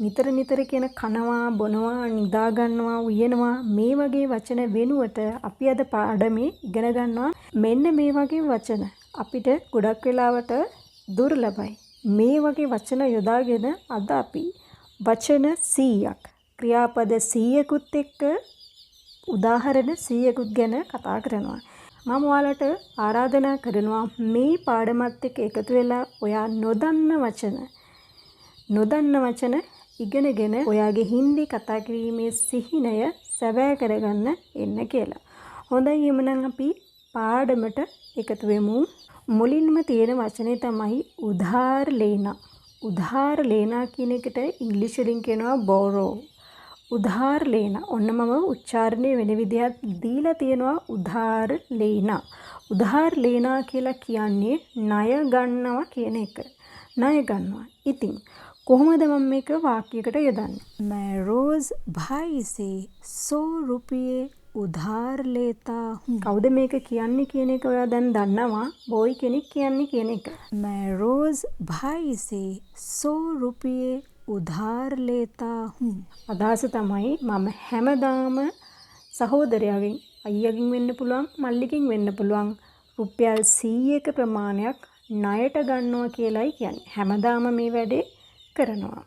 නිතර නිතර කියන කනවා බොනවා නිදා ගන්නවා උයනවා මේ වගේ වචන වෙනුවට අපි අද පාඩමේ ඉගෙන ගන්නවා මෙන්න මේ වගේ වචන අපිට ගොඩක් වෙලාවට දුර්ලභයි. මේ වගේ වචන යොදාගෙන අද අපි වචන 100ක් ක්‍රියාපද 100කුත් එක්ක උදාහරණ 100කුත් ගැන කතා කරනවා. මම ඔයාලට ආරාධනා කරනවා මේ පාඩමත් එක්ක එකතු වෙලා ඔයා නොදන්න වචන ඉගෙනගෙන ඔයාගේ හින්දි කතා කිරීමේ සිහිනය සැබෑ කරගන්න එන්න කියලා. හොඳයි එහෙනම් අපි පාඩමට එකතු වෙමු. මුලින්ම තියෙන වචනේ තමයි උධාර ලේනා. උධාර ලේනා කියන එකට ඉංග්‍රීසි වලින් කියනවා borrow. උධාර ලේනා. ඔන්න මම උච්චාරණය වෙන විදිහත් දීලා තියෙනවා උධාර ලේනා. උධාර ලේනා කියලා කියන්නේ ණය ගන්නවා කියන එක. ණය ගන්නවා. ඉතින් කොහොමද මම මේක වාක්‍යයකට යොදන්නේ? मैं रोज भाई से 100 रुपये उधार लेता हूँ. කවුද මේක කියන්නේ කියන එක ඔයා දැන් දන්නවා. බොයි කෙනෙක් කියන්නේ කියන එක. मैं रोज भाई से 100 रुपये उधार लेता हूँ. අදහස තමයි මම හැමදාම සහෝදරයාගෙන් අයියාගෙන් වෙන්න පුළුවන් මල්ලිගෙන් වෙන්න පුළුවන් රුපියල් 100ක ප්‍රමාණයක් ණයට ගන්නවා කියලායි කියන්නේ. හැමදාම මේ වැඩේ කරනවා.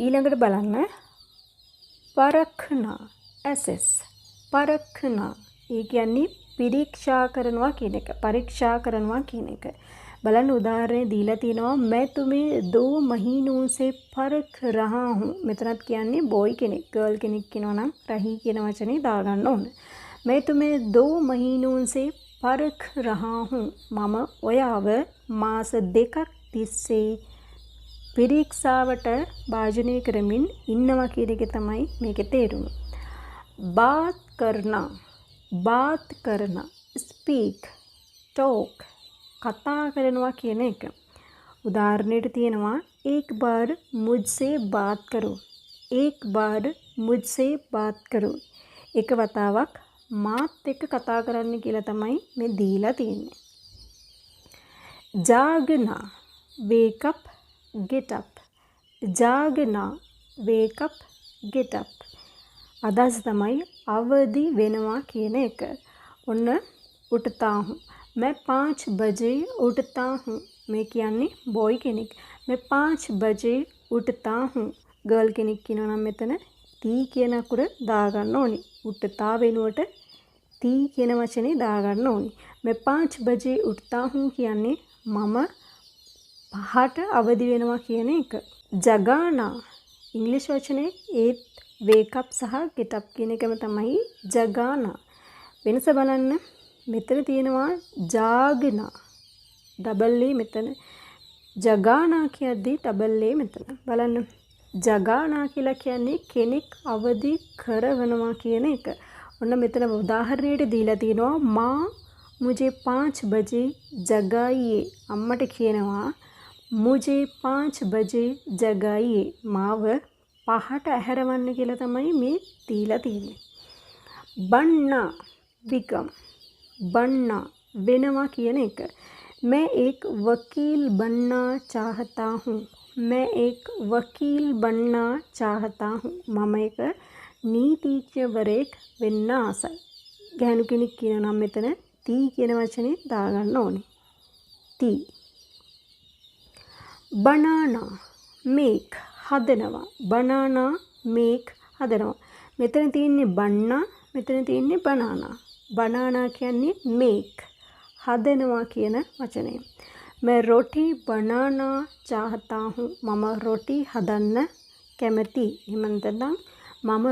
ඊළඟට බලන්න පරක්නා ඇසස් පරක්නා ඒ කියන්නේ පරීක්ෂා කරනවා කියන එක. පරීක්ෂා කරනවා කියන එක. බලන්න උදාහරණයක් දීලා තිනවා मैं तुम्हें 2 महीनों से परख रहा हूँ. මෙතනත් කියන්නේ බොයි කෙනෙක් ගර්ල් කෙනෙක් කියනවා නම් රහී කියන වචනේ දාගන්න ඕන. मैं तुम्हें 2 महीनों से परख रहा हूँ. මම ඔයාව මාස 2ක් තිස්සේ පරීක්ෂාවට භාජනය කරමින් ඉන්නවා කියන එක තමයි මේකේ තේරුම. बात करना speak talk කතා කරනවා කියන එක. උදාහරණයට තියෙනවා एक बार मुझसे बात करो. एक बार मुझसे बात करो. එක වතාවක් මාත් එක්ක කතා කරන්න කියලා තමයි මේ දීලා තියෙන්නේ. जागना wake up get up. जागना wake up get up. අදහස තමයි අවදි වෙනවා කියන එක. ඔන්න उठता हूँ. मैं 5 बजे उठता हूँ. මේ කියන්නේ බොයි කෙනෙක්. मैं 5 बजे उठता हूँ. ගර්ල් කෙනෙක් කියනවා නම් මෙතන තී කියන අකුර දාගන්න ඕනි. උට්ටතා වෙනුවට තී කියන වචනේ දාගන්න ඕනි. मैं 5 बजे उठता हूँ කියන්නේ මම 5ට අවදි වෙනවා කියන එක. ජගානා ඉංග්‍රීසි වචනේ ඒත් wake up සහ get up කියන එකම තමයි ජගානා. වෙනස බලන්න. මෙතන තියෙනවා ජාගනා ඩබල් ඒ මෙතන. ජගානා කියද්දී ඩබල් ඒ මෙතන. බලන්න. ජගානා කියලා කියන්නේ කෙනෙක් අවදි කරවනවා කියන එක. ඔන්න මෙතන උදාහරණයට දීලා තියෙනවා माँ मुझे 5 बजे जगाइए. අම්මට කියනවා मुझे 5 बजे जगाइए. මාව 5ට ඇහැරවන්න කියලා තමයි මේ දීලා තියෙන්නේ. बन्ना become. बनना बनवा කියන එක. मैं एक वकील बनना चाहता हूँ. मैं एक वकील बनना चाहता हूँ. මම එක නීතිඥවරයෙක් වෙන්න ආසයි. ගැහණු කෙනෙක් කියනවා නම් මෙතන තී කියන වචනේ දාගන්න ඕනේ. තී. बनाना make හදනවා. बनाना make හදනවා. මෙතන තියෙන්නේ බන්නා මෙතන තියෙන්නේ बनाना. बनाना කියන්නේ make හදනවා කියන වචනය. मैं रोटी बनाना चाहता हूँ. මම රොටි හදන්න කැමති. එහෙම නැත්නම් මම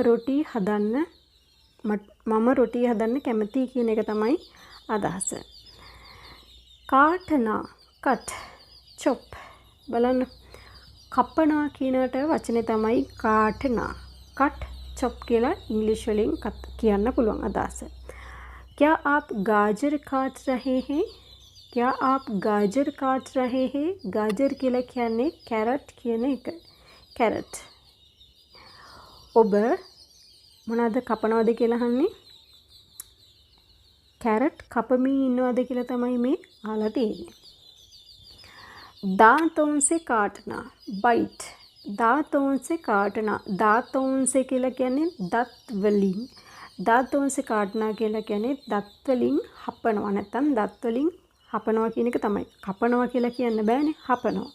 රොටි හදන්න කැමති කියන එක තමයි අදහස. කාටනා cut chop. බලන්න කපනවා කියනට වචනේ තමයි කාටනා. cut chop කියලා ඉංග්‍රීසි වලින් කියන්න පුළුවන් අදහස. क्या आप गाजर काट रहे हैं? क्या आप गाजर काट रहे हैं? गाजर කියලා කියන්නේ කැරට් කියන එක. කැරට්. ඔබ මොනවද කපනවද කියලා අහන්නේ? කැරට් කපමින් ඉන්නවද කියලා තමයි මේ අහලා තියෙන්නේ. दांतों से काटना bite. दांतों से काटना. दांतों से කියලා කියන්නේ දත් වලින්. दांतों से काटना කියලා කියන්නේ දත් වලින් හපනවා. නැත්නම් දත් වලින් හපනවා කියන එක තමයි. කපනවා කියලා කියන්න බෑනේ. හපනවා.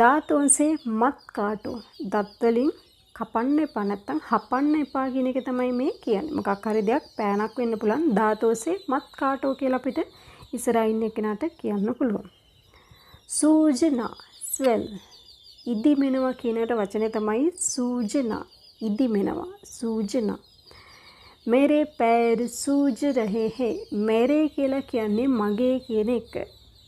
दांतों से मत काटो. දත් වලින් කපන්න එපා. නැත්නම් හපන්න එපා කියන එක තමයි මේ කියන්නේ. මොකක් හරි දෙයක් පෑනක් වෙන්න පුළුවන්. दांतों से मत काटो කියලා අපිට ඉස්සරහින් එක්කනට කියන්න පුළුවන්. सूजना swell. ඉදිමෙනවා කියනට වචනේ තමයි सूजना. ඉදිමෙනවා. सूजना. मेरे पैर सूज रहे हैं. मेरे කියලා කියන්නේ මගේ කියන එක.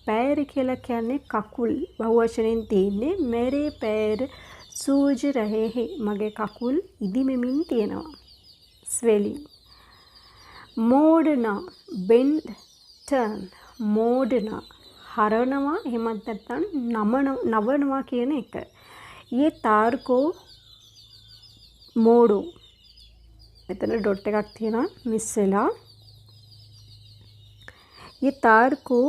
पैर කියලා කියන්නේ කකුල්. බහුවචනෙන් තියෙන්නේ मेरे पैर सूज रहे हैं. මගේ කකුල් ඉදිමෙමින් තියෙනවා. swelling. मोड़ना bend turn. मोड़ना हरනවා එහෙමත් නැත්නම් නවනවා කියන එක. ये तार को मोड़ो. මෙතන ඩොට් එකක් තියෙනවා මිස් වෙලා. ये तार को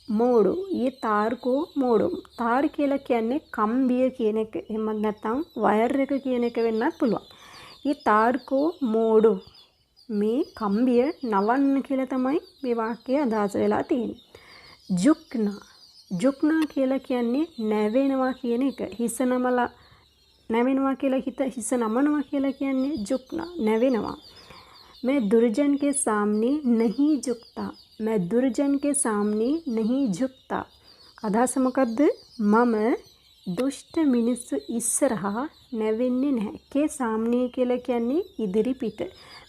मोड़ो. ये तार को मोड़ो. तार කියලා කියන්නේ කම්බිය කියන එක. එහෙමත් නැත්නම් වයර් එක කියන එක වෙන්නත් පුළුවන්. ये तार को मोड़ो. මේ කම්බිය නවන්න කියලා තමයි මේ වාක්‍යය අදහස් වෙලා තියෙන්නේ. झुकना. झुकना කියලා කියන්නේ නැවෙනවා කියන එක. හිස නමලා නැවෙනවා කියලා හිස නමනවා කියලා කියන්නේ झुकना. නැවෙනවා. मैं दुर्जन के सामने नहीं झुकता. मैं दुर्जन के सामने नहीं झुकता. අදහස මොකද්ද? මම දුෂ්ට මිනිස්සු ඉස්සරහා නැවෙන්නේ නැහැ. के सामने කියලා කියන්නේ ඉදිරි පිට.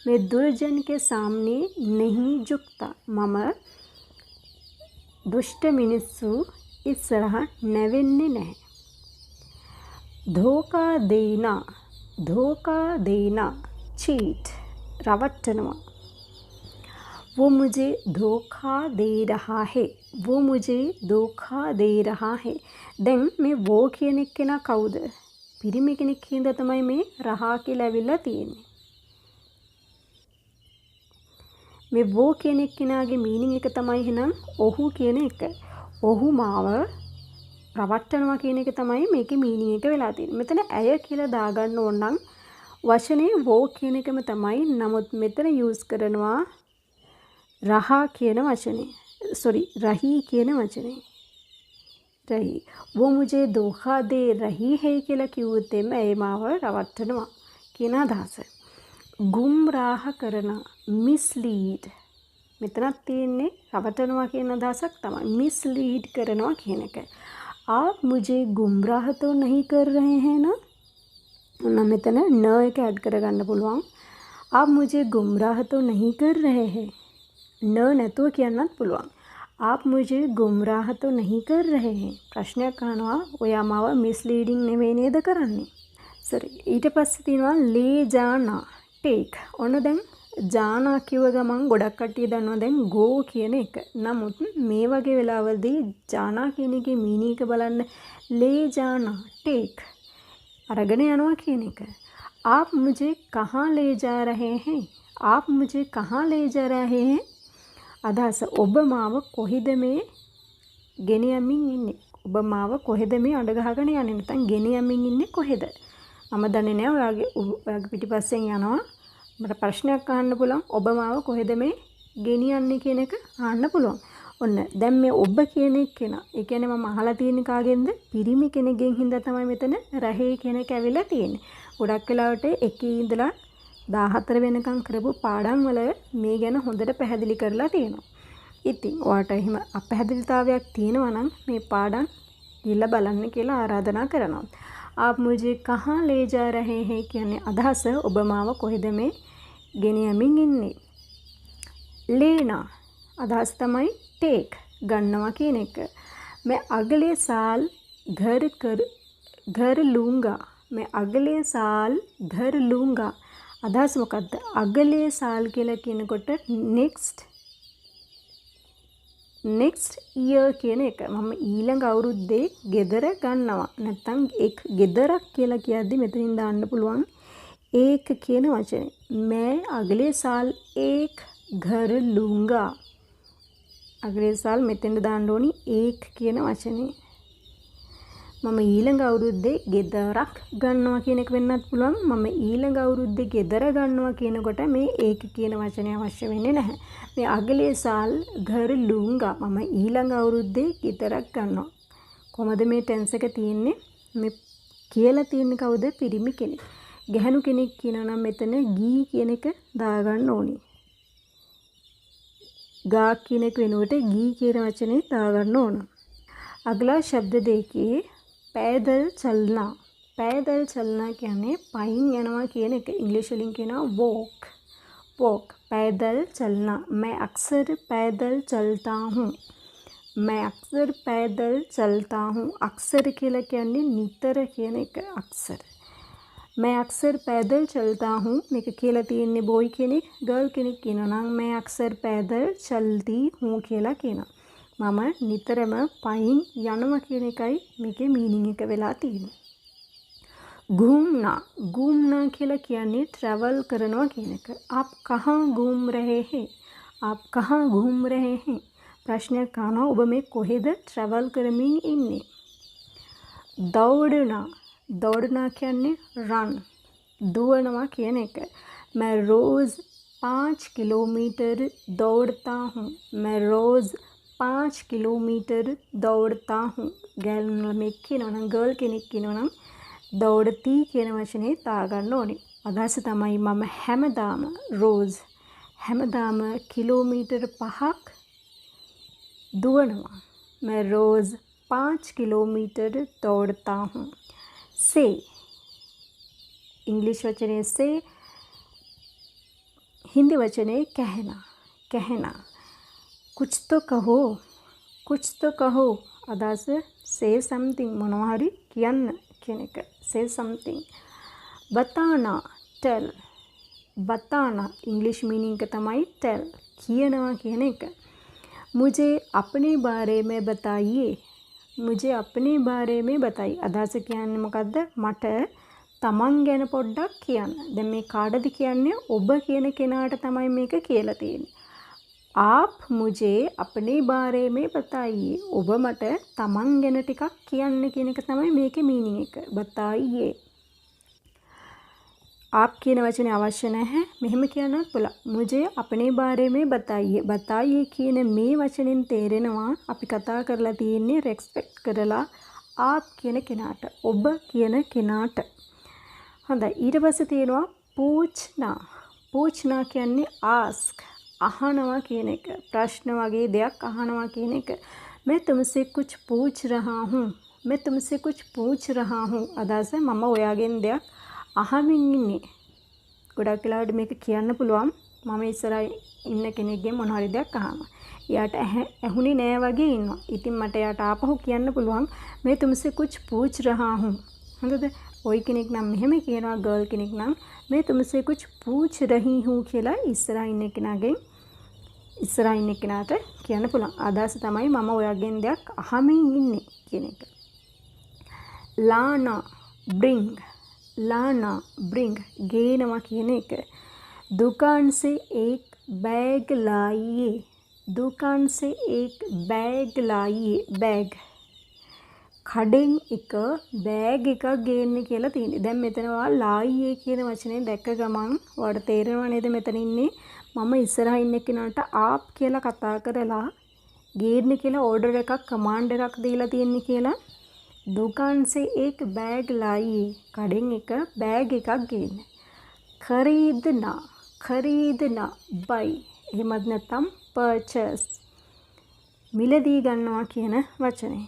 मैं दुर्जन के सामने नहीं झुकता. මම දුෂ්ට මිනිස්සු ඉස්සරහා නැවෙන්නේ නැහැ. धोखा देना. धोखा देना. cheat. रवट्टනවා. वो मुझे धोखा दे रहा है. वो मुझे धोखा दे रहा है. දැන් මේ वो කියන කෙනා කවුද? පිරිමි කෙනෙක් හින්දා තමයි මේ රහා කියලා ඇවිල්ලා තියෙන්නේ. මේ वो කියන කෙනාගේ මීනින් එක තමයි එහෙනම් ඔහු කියන එක. ඔහු මාව රවට්ටනවා කියන එක තමයි මේකේ මීනින් එක වෙලා තියෙන්නේ. මෙතන ඇය කියලා දාගන්න ඕන නම් වචනේ वो කියන එකම තමයි. නමුත් මෙතන යූස් කරනවා රහා කියන වචනේ. रही කියන වචනේ. रही. वो मुझे धोखा दे रही है කියලා කිව්වොත් එimhe ඒ මාව රවට්ටනවා කියන අදහස. ගුම්රාහ කරන. mislead. මෙතනත් තියෙන්නේ රවටනවා කියන අදහසක් තමයි. mislead කරනවා කියන එක. आप मुझे गुमराह तो नहीं कर रहे हैं ना? ना මෙතන न එක ඇඩ් කරගන්න පුළුවන්. आप मुझे गुमराह तो नहीं कर रहे हैं. न නැතුව කියන්නත් පුළුවන්. आप मुझे गुमराह तो नहीं कर रहे हैं. ප්‍රශ්නයක් අහනවා ඔයා මාව misleading නෙමෙයි නේද කරන්නේ? සරි. ඊට පස්සේ තියෙනවා ले जाना. take. ඔන්න දැන් ජානා කිව්ව ගමන් ගොඩක් කට්ටිය දන්නවා දැන් go කියන එක. නමුත් මේ වගේ වෙලාවලදී ජානා කියන එකේ මීනින් එක බලන්න. ले जाना take. අරගෙන යනවා කියන එක. आप मुझे कहाँ ले जा रहे हैं? आप मुझे कहाँ ले जा रहे हैं? අදහස ඔබ මාව කොහෙද මේ ගෙන යමින් ඉන්නේ? ඔබ මාව කොහෙද මේ අඬ ගහගෙන යන්නේ? නැත්නම් ගෙන යමින් ඉන්නේ කොහෙද? මම දන්නේ නැහැ. ඔයාගේ පිටිපස්සෙන් යනවා. මට ප්‍රශ්නයක් අහන්න පුළුවන්. ඔබ මාව කොහෙද මේ ගෙනියන්නේ කියන එක අහන්න පුළුවන්. ඔන්න දැන් මේ ඔබ කියන කෙනා. ඒ කියන්නේ මම අහලා තියෙන කාගෙන්ද? පිරිමි කෙනෙක්ගෙන් හින්දා තමයි මෙතන රහේ කියන එක ඇවිල්ලා තියෙන්නේ. ගොඩක් වෙලාවට 1 ඉඳලා 14 වෙනකම් කරපු පාඩම් වල මේ ගැන හොඳට පැහැදිලි කරලා තියෙනවා. ඉතින් ඔයාට එහෙම අපැහැදිලිතාවයක් තියෙනවා නම් මේ පාඩම් ගිහලා බලන්න කියලා ආරාධනා කරනවා. आप मुझे कहाँ ले जा रहे हैं කියන්නේ අදහස ඔබ මාව කොහෙද මේ ගෙන යමින් ඉන්නේ? लेना අදහස තමයි take ගන්නවා කියන එක. मैं अगले साल घर लूँगा. मैं अगले साल घर लूँगा. අදහස මොකද්ද? अगले साल කියලා කියනකොට next year කියන එක. මම ඊළඟ අවුරුද්දේ ගෙදර ගන්නවා. නැත්නම් එක් ගෙදරක් කියලා කියද්දි මෙතනින් දාන්න පුළුවන් एक කියන වචනේ. मैं अगले साल एक घर लूँगा. अगले साल මෙතෙන්ද දාන්න ඕනි एक කියන වචනේ. මම ඊළඟ අවුරුද්දේ ගෙදරක් ගන්නවා කියන එක වෙන්නත් පුළුවන්. මම ඊළඟ අවුරුද්දේ ගෙදර ගන්නවා කියනකොට මේ ඒක කියන වචනය අවශ්‍ය වෙන්නේ නැහැ. මේ අගලේ සාල් ඝර ලූංගා. මම ඊළඟ අවුරුද්දේ ගෙදරක් ගන්නවා. කොහමද මේ ටෙන්ස් එක තියෙන්නේ? මේ කියලා තියෙන්නේ කවුද? පිරිමි කෙනෙක්. ගැහණු කෙනෙක් කියනවා නම් මෙතන ගී කියන එක දාගන්න ඕනේ. गा කියන එක වෙනුවට ගී කියන වචනේ දාගන්න ඕන. अगला शब्द देखिए पैदल चलना. पैदल चलना කියන්නේ පයින් යනවා කියන එක. ඉංග්‍රීසි වලින් කියනවා walk. walk. पैदल चलना. मैं अक्सर पैदल चलता हूँ. मैं अक्सर पैदल चलता हूँ. अक्सर කියලා කියන්නේ නිතර කියන එක. අක්සර්. मैं अक्सर पैदल चलता हूँ. මේක කියලා තියෙන්නේ බොයි කෙනෙක්, ගර්ල් කෙනෙක් කියනවා නම් मैं अक्सर पैदल चलती हूँ කියලා කියනවා. මම නිතරම පයින් යනවා කියන එකයි මේකේ මීනින් එක වෙලා තියෙන්නේ. घूमना. घूमना කියලා කියන්නේ travel කරනවා කියන එක. आप कहाँ घूम रहे हैं? आप कहाँ घूम रहे हैं? ප්‍රශ්නයක් අහනවා ඔබ මේ කොහෙද travel කරමින් ඉන්නේ? दौड़ना. दौड़ना කියන්නේ run. දුවනවා කියන එක. मैं रोज 5 किलोमीटर दौड़ता हूँ. मैं रोज 5 किलोमीटर दौड़ता हूँ. ගෑනුන්ලා කියනවා නම් ගර්ල් කෙනෙක් කියනවා නම් දෞඩති කියන වචනේ දාගන්න ඕනේ. අදහස තමයි මම හැමදාම රෝස් හැමදාම කිලෝමීටර් 5ක් දුවනවා. मैं रोज 5 किलोमीटर दौड़ता हूँ. से इंग्लिश वचने से हिंदी वचने कहना. कहना. कुछ तो कहो. कुछ तो कहो. अदास say something මොනවා හරි කියන්න කියන එක. say something. बताना. tell. बताना इंग्लिश मीनिंग का තමයි tell. කියනවා කියන එක. मुझे अपने बारे में बताइए. मुझे अपने बारे में बताइए. අදහස කියන්නේ මොකද්ද? මට තමන් ගැන පොඩ්ඩක් කියන්න. දැන් මේ කාටද කියන්නේ? ඔබ කියන කෙනාට තමයි මේක කියලා තියෙන්නේ. आप मुझे अपने बारे में बताइए. ඔබ මට තමන් ගැන ටිකක් කියන්න කියන එක තමයි මේකේ මීනින් එක. बताइए. आप කියන වචනේ අවශ්‍ය නැහැ. මෙහෙම කියන්නත් පුළුවන්. मुझे अपने बारे में बताइए. बताइए කියන මේ වචනෙන් තේරෙනවා අපි කතා කරලා තියෙන්නේ රෙස්පෙක්ට් කරලා आप කියන කෙනාට. ඔබ කියන කෙනාට. හොඳයි. ඊට පස්සේ තියෙනවා पूछना. पूछना කියන්නේ ask. අහනවා කියන එක. ප්‍රශ්න වගේ දෙයක් අහනවා කියන එක. मैं तुमसे कुछ पूछ रहा हूँ. मैं तुमसे कुछ पूछ रहा हूँ. අදහස මම ඔයාගෙන් දෙයක් අහමින් ඉන්නේ. ගොඩක් වෙලාවට මේක කියන්න පුළුවන්. මම ඉස්සරහින් ඉන්න කෙනෙක්ගෙන් මොන හරි දෙයක් අහනවා. එයාට ඇහුනේ නෑ වගේ ඉන්නවා. ඉතින් මට එයාට ආපහු කියන්න පුළුවන් मैं तुमसे कुछ पूछ रहा हूँ. හොඳද? ඔයි කෙනෙක් නම් මෙහෙම කියනවා ගර්ල් කෙනෙක් නම් मैं तुमसे कुछ पूछ रही हूँ කියලා ඉස්සරහින් ඉන්න කෙනාට කියන්න පුළුවන්. අදහස තමයි මම ඔයාගෙන් දෙයක් අහමින් ඉන්නේ කියන එක. लाना. bring. लाना. bring. गेනවා කියන එක. दुकान से एक बैग लाइए. दुकान से एक बैग लाइए. बैग. කඩෙන් එක බෑග් එකක් ගේන්න කියලා තියෙන්නේ. දැන් මෙතන ලායියේ කියන වචනේ දැක්ක ගමන් ඔයාලට තේරෙනව නේද මෙතන ඉන්නේ මම ඉස්සරහා ඉන්න කෙනාට ආප් කියලා කතා කරලා ගේන්න කියලා ඕඩර් එකක් කමාන්ඩ් එකක් දීලා තියෙන්නේ කියලා. दुकान से एक बैग लाइए. කඩෙන් එක බෑග් එකක් ගේන්න. खरीदना. खरीदना. buy. එහෙමත් නැත්නම් purchase. මිලදී ගන්නවා කියන වචනේ.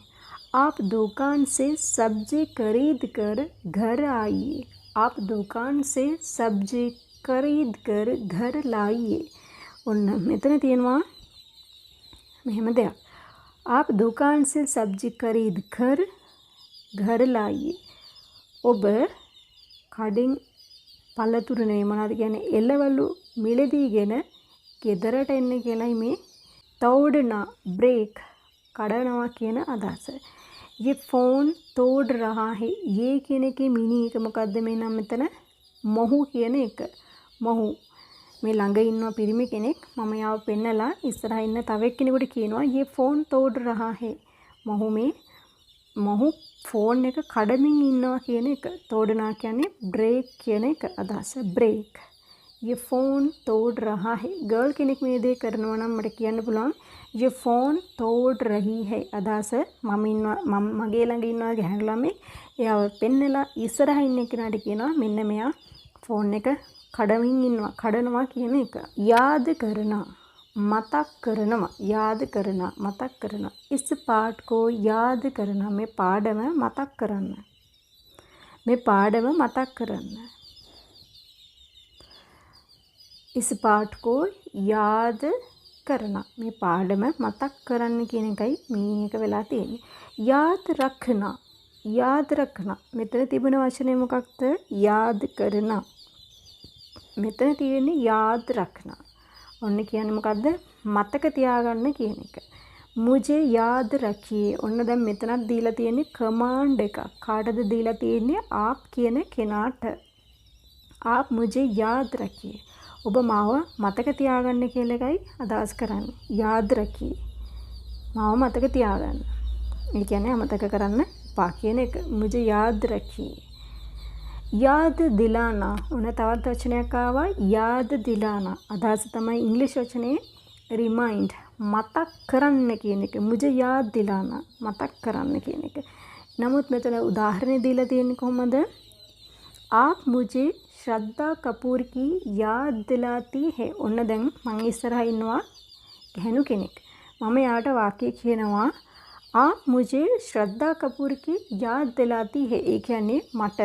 आप दुकान से सब्जी खरीद कर घर आइए. आप दुकान से सब्जी खरीद कर घर लाइए. ඔන්න මෙතන තියෙනවා මෙහෙම දෙයක්. आप दुकान से सब्जी खरीद कर घर लाइए. ඔබ කඩින් පළතුරුනේ මොනවද කියන්නේ එළවලු මිලදීගෙන ගෙදරට එන්න කියලායි මේ तोड़ना. ब्रेक. කඩනවා කියන අදහස. ये फ़ोन तोड़ रहा है. ये කියන එකේ මිනි එක මොකද්ද මේ නම් මෙතන මොහු කියන එක. මොහු මේ ළඟ ඉන්නවා පිරිමි කෙනෙක්. මම යාව පෙන්නලා ඉස්සරහා ඉන්න තව එක්කෙනෙකුට කියනවා ये फ़ोन तोड़ रहा है. මොහු මේ මොහු ෆෝන් එක කඩමින් ඉන්නවා කියන එක. තෝඩනවා කියන්නේ බ්‍රේක් කියන එක අදහස. බ්‍රේක්. ये फ़ोन तोड़ रहा है. ගර්ල් කෙනෙක් මේ දේ කරනවා නම් මට කියන්න පුළුවන් ये फ़ोन तोड़ रही है. අදහස මම මගේ ළඟ ඉන්නවා ගැහැණු ළමෙක්. එයාව පෙන්නලා ඉස්සරහ ඉන්න කෙනාට කියනවා මෙන්න මෙයා ෆෝන් එක කඩමින් ඉන්නවා. කඩනවා කියන එක. යාද කරනවා. මතක් කරනවා. යාද කරනවා. මතක් කරනවා. इस पाठ को याद करना. මේ පාඩම මතක් කරන්න. මේ පාඩම මතක් කරන්න. इस पाठ को याद करना. මේ පාඩම මතක් කරන්න කියන එකයි මීනින් එක වෙලා තියෙන්නේ. याद रखना. याद रखना. මෙතන තිබෙන වචනේ මොකක්ද? याद करना. මෙතන තියෙන්නේ याद रखना. ඔන්න කියන්නේ මොකද්ද? මතක තියාගන්න කියන එක. मुझे याद रखिए. ඔන්න දැන් මෙතනත් දීලා තියෙන්නේ කමාන්ඩ් එකක්. කාටද දීලා තියෙන්නේ? आप කියන කෙනාට. आप मुझे याद रखिए. ඔබ මාව මතක තියාගන්න කියලා එකයි අදහස් කරන්නේ. याद रखिए. මාව මතක තියාගන්න. ඒ කියන්නේ අමතක කරන්න එපා කියන එක. मुझे याद रखिए. याद दिलाना. ඔන්න තවත් වචනයක් ආවා. याद दिलाना. අදහස තමයි ඉංග්‍රීසි වචනේ remind. මතක් කරන්න කියන එක. मुझे याद दिलाना. මතක් කරන්න කියන එක. නමුත් මෙතන උදාහරණය දීලා තියෙන්නේ කොහොමද? आप मुझे श्रद्धा कपूर की याद दिलाती है. ඔන්න දැන් මම ඉස්සරහා ඉන්නවා ගැහණු කෙනෙක්. මම යාට වාක්‍යය කියනවා आप मुझे श्रद्धा कपूर की याद दिलाती है. ඒ කියන්නේ මට,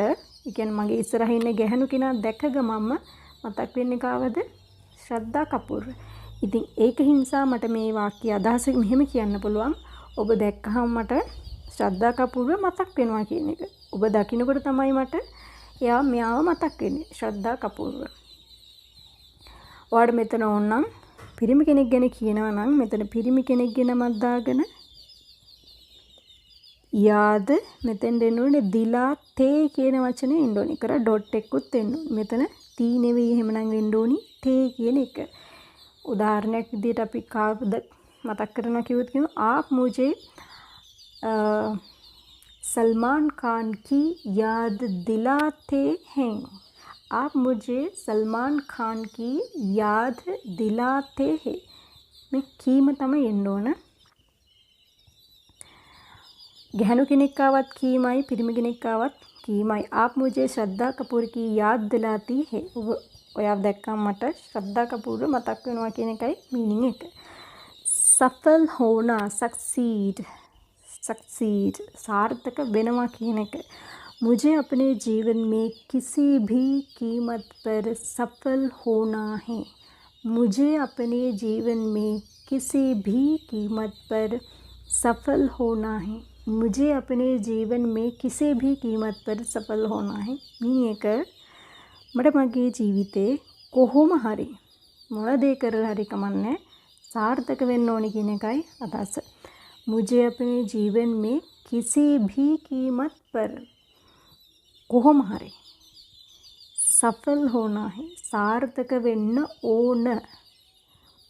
ඒ කියන්නේ මගේ ඉස්සරහා ඉන්න ගැහණු කෙනා දැක ගමන්ම මතක් වෙන්නේ කාවද? ශ්‍රද්ධා කපූර්. ඉතින් ඒක හින්සා මට මේ වාක්‍ය අදහස මෙහෙම කියන්න පුළුවන්. ඔබ දැක්කහම මට ශ්‍රද්ධා කපූර්ව මතක් වෙනවා කියන එක. ඔබ දකින්නකොට තමයි මට එයා මෙයාව මතක් වෙන්නේ. ශ්‍රද්ධා කපූර්ව. ඔයාලට මෙතන ඕනනම් පිරිමි කෙනෙක් ගැන කියනවා නම් මෙතන පිරිමි කෙනෙක් ගැනමත් දාගෙන යාද මෙතෙන් දෙන්න ඕනේ දිලා තේ කියන වචනේ එන්න ඕනේ. කර ඩොට් එකකුත් එන්න ඕනේ. මෙතන තී නෙවෙයි එහෙමනම් එන්න ඕනේ තේ කියන එක. උදාහරණයක් විදිහට අපි කාවද මතක් කරනවා කිව්වොත් කියනවා आप मुझे सलमान खान की याद दिलाते हैं. आप मुझे सलमान खान की याद दिलाते हैं. මේ කීම තමයි එන්න ඕන. ගැහණු කෙනෙක් ආවත් කීමයි, පිරිමි කෙනෙක් ආවත් කීමයි. आप मुझे श्रद्धा कपूर की याद दिलाती है. ඔයාව දැක්කම මට ශ්‍රද්ධා කපූර්ව මතක් වෙනවා කියන එකයි මීනින් එක. सफल होना. सक्सीड सार्थक වෙනවා කියන එක. मुझे अपने जीवन में किसी भी कीमत पर सफल होना है. मुझे अपने जीवन में किसी भी कीमत पर सफल होना है. मुझे अपने जीवन में किसी भी कीमत पर सफल होना है. मीनिंग එක මට මගේ ජීවිතේ කොහොම හරි මොන දේ කරලා හරි කමන්නේ सार्थक වෙන්න ඕනේ කියන එකයි අදහස. मुझे अपने जीवन में किसी भी कीमत पर කොහොම හරි सफल होना है. सार्थक වෙන්න ඕන.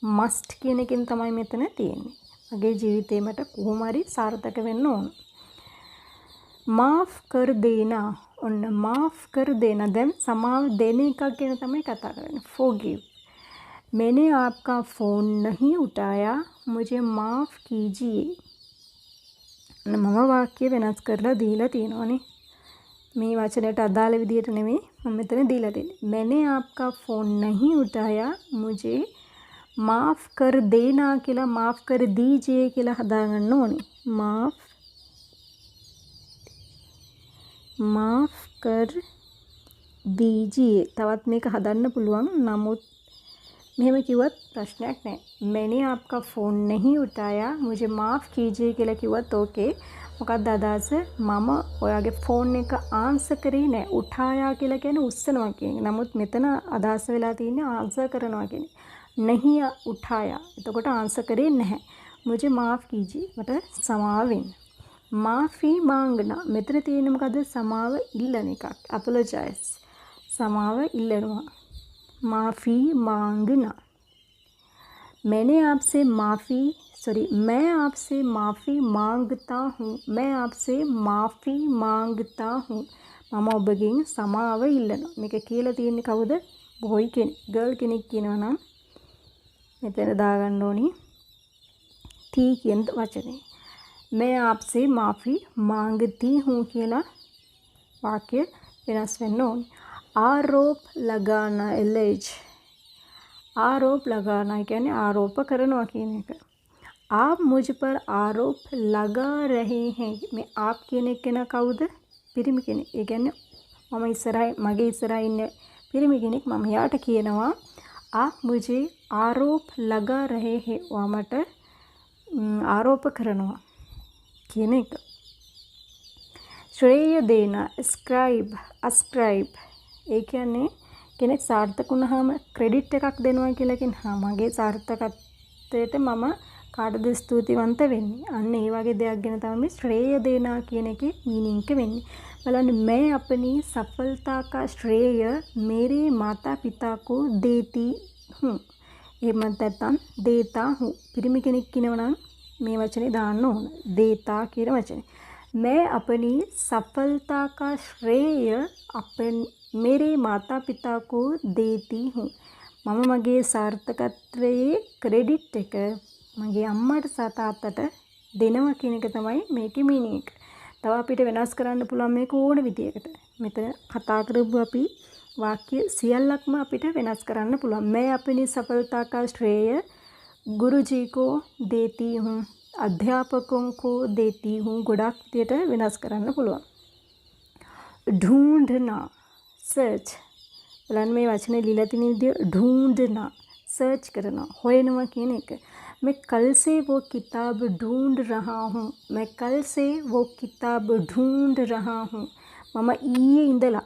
must කියන එකෙන් තමයි මෙතන තියෙන්නේ. මගේ ජීවිතේ මට කොහොම හරි सार्थक වෙන්න ඕන. माफ कर देना. ඔන්න माफ कर देना. දැන් සමාව දෙන එකක් ගැන තමයි කතා කරන්නේ. forgive. मैंने आपका फ़ोन नहीं उठाया, मुझे माफ़ कीजिए. මම වාක්‍ය වෙනස් කරලා දීලා තියෙනවානේ. මේ වචනයට අදාළ විදිහට නෙමෙයි මම මෙතන දීලා තියෙන්නේ. मैंने आपका फ़ोन नहीं उठाया, मुझे माफ़ कर देना කියලා माफ़ कर दीजिए කියලා හදාගන්න ඕනේ. माफ़ कर दीजिए. තවත් මේක හදන්න පුළුවන්. නමුත් මෙහෙම කිව්වත් ප්‍රශ්නයක් නැහැ. मैंने आपका फ़ोन नहीं उठाया, मुझे माफ़ कीजिए කියලා කිව්වත් ඕකේ. මොකක්ද අදහස? මම ඔයාගේ ෆෝන් එක ආන්සර් කරේ නැහැ. උઠායා කියලා කියන්නේ උස්සනවා කියන එක. නමුත් මෙතන අදහස වෙලා තියෙන්නේ ආන්සර් කරනවා කියන්නේ. नहीं उठाया. එතකොට ආන්සර් කරේ නැහැ. मुझे माफ़ कीजिए. මට සමාව වෙන්න. माफ़ी मांगना. මෙතන තියෙන්නේ මොකද්ද? සමාව ඉල්ලන එකක්. apologize. සමාව ඉල්ලනවා. माफ़ी मांगना. मैंने आपसे माफ़ी सॉरी मैं आपसे माफ़ी मांगता हूँ मैं आपसे माफ़ी मांगता हूँ මම ඔබගෙන් සමාව ඉල්ලනවා. මේක කියලා තියෙන්නේ කවුද? බොයි කෙනෙක්. ගර්ල් කෙනෙක් කියනවා නම් මෙතන දාගන්න ඕනි टी කියන වචනේ. मैं आपसे माफ़ी मांगती हूँ කියලා वाक्य වෙනස් වෙන්න ඕනි. आरोप लगाना एलएच आरोप लगाना කියන්නේ ආරෝප කරනවා කියන එක. आप मुझ पर आरोप लगा रहे हैं මේ आप කියන එක කෙනා කවුද? පිරිමි කෙනෙක්. ඒ කියන්නේ මම ඉස්සරහින් මගේ ඉස්සරහින් ඉන්න පිරිමි කෙනෙක් මම යාට කියනවා आप मुझे आरोप लगा रहे हैं වාමට ආරෝප කරනවා කියන එක. ශ්‍රේය දෙන ascribe ඒ කියන්නේ කෙනෙක් සාර්ථක වුණාම ක්‍රෙඩිට් එකක් දෙනවා කියලා කියන්නේ මගේ සාර්ථකත්වයට මම කාටද ස්තුතිවන්ත වෙන්නේ. අන්න ඒ වගේ දෙයක් ගැන තමයි ශ්‍රේය දෙනා කියන එකේ මීනින්గ్ එක වෙන්නේ. බලන්න मैं अपनी सफलता का श्रेय मेरे माता पिता को देती हूँ. එහෙම නැත්නම් देता हूँ. පිරිමි කෙනෙක් කියනවා නම් මේ වචනේ දාන්න ඕන. देता කියන වචනේ. मैं अपनी सफलता का श्रेय मेरे माता पिता को देती हूँ. මම මගේ සාර්ථකත්වයේ ක්‍රෙඩිට් එක මගේ අම්මට සහ තාත්තට දෙනවා කියන එක තමයි මේකේ මීනින්గ్ එක. තව අපිට වෙනස් කරන්න පුළුවන් මේක ඕන විදියකට. මෙතන කතා කරපු අපි වාක්‍ය සියල්ලක්ම අපිට වෙනස් කරන්න පුළුවන්. मैं अपनी सफलता का श्रेय गुरुजी को देती हूँ. अध्यापकों को देती हूँ. ගොඩක් විදියට වෙනස් කරන්න පුළුවන්. ढूंढना सर्च බලන්න මේ වචනේ ලියලා තියෙන විදිය ढूंढना सर्च කරනවා හොයනවා කියන එක. मैं कल से वो किताब ढूंढ रहा हूँ. मैं कल से वो किताब ढूंढ रहा हूँ. මම ඊයේ ඉඳලා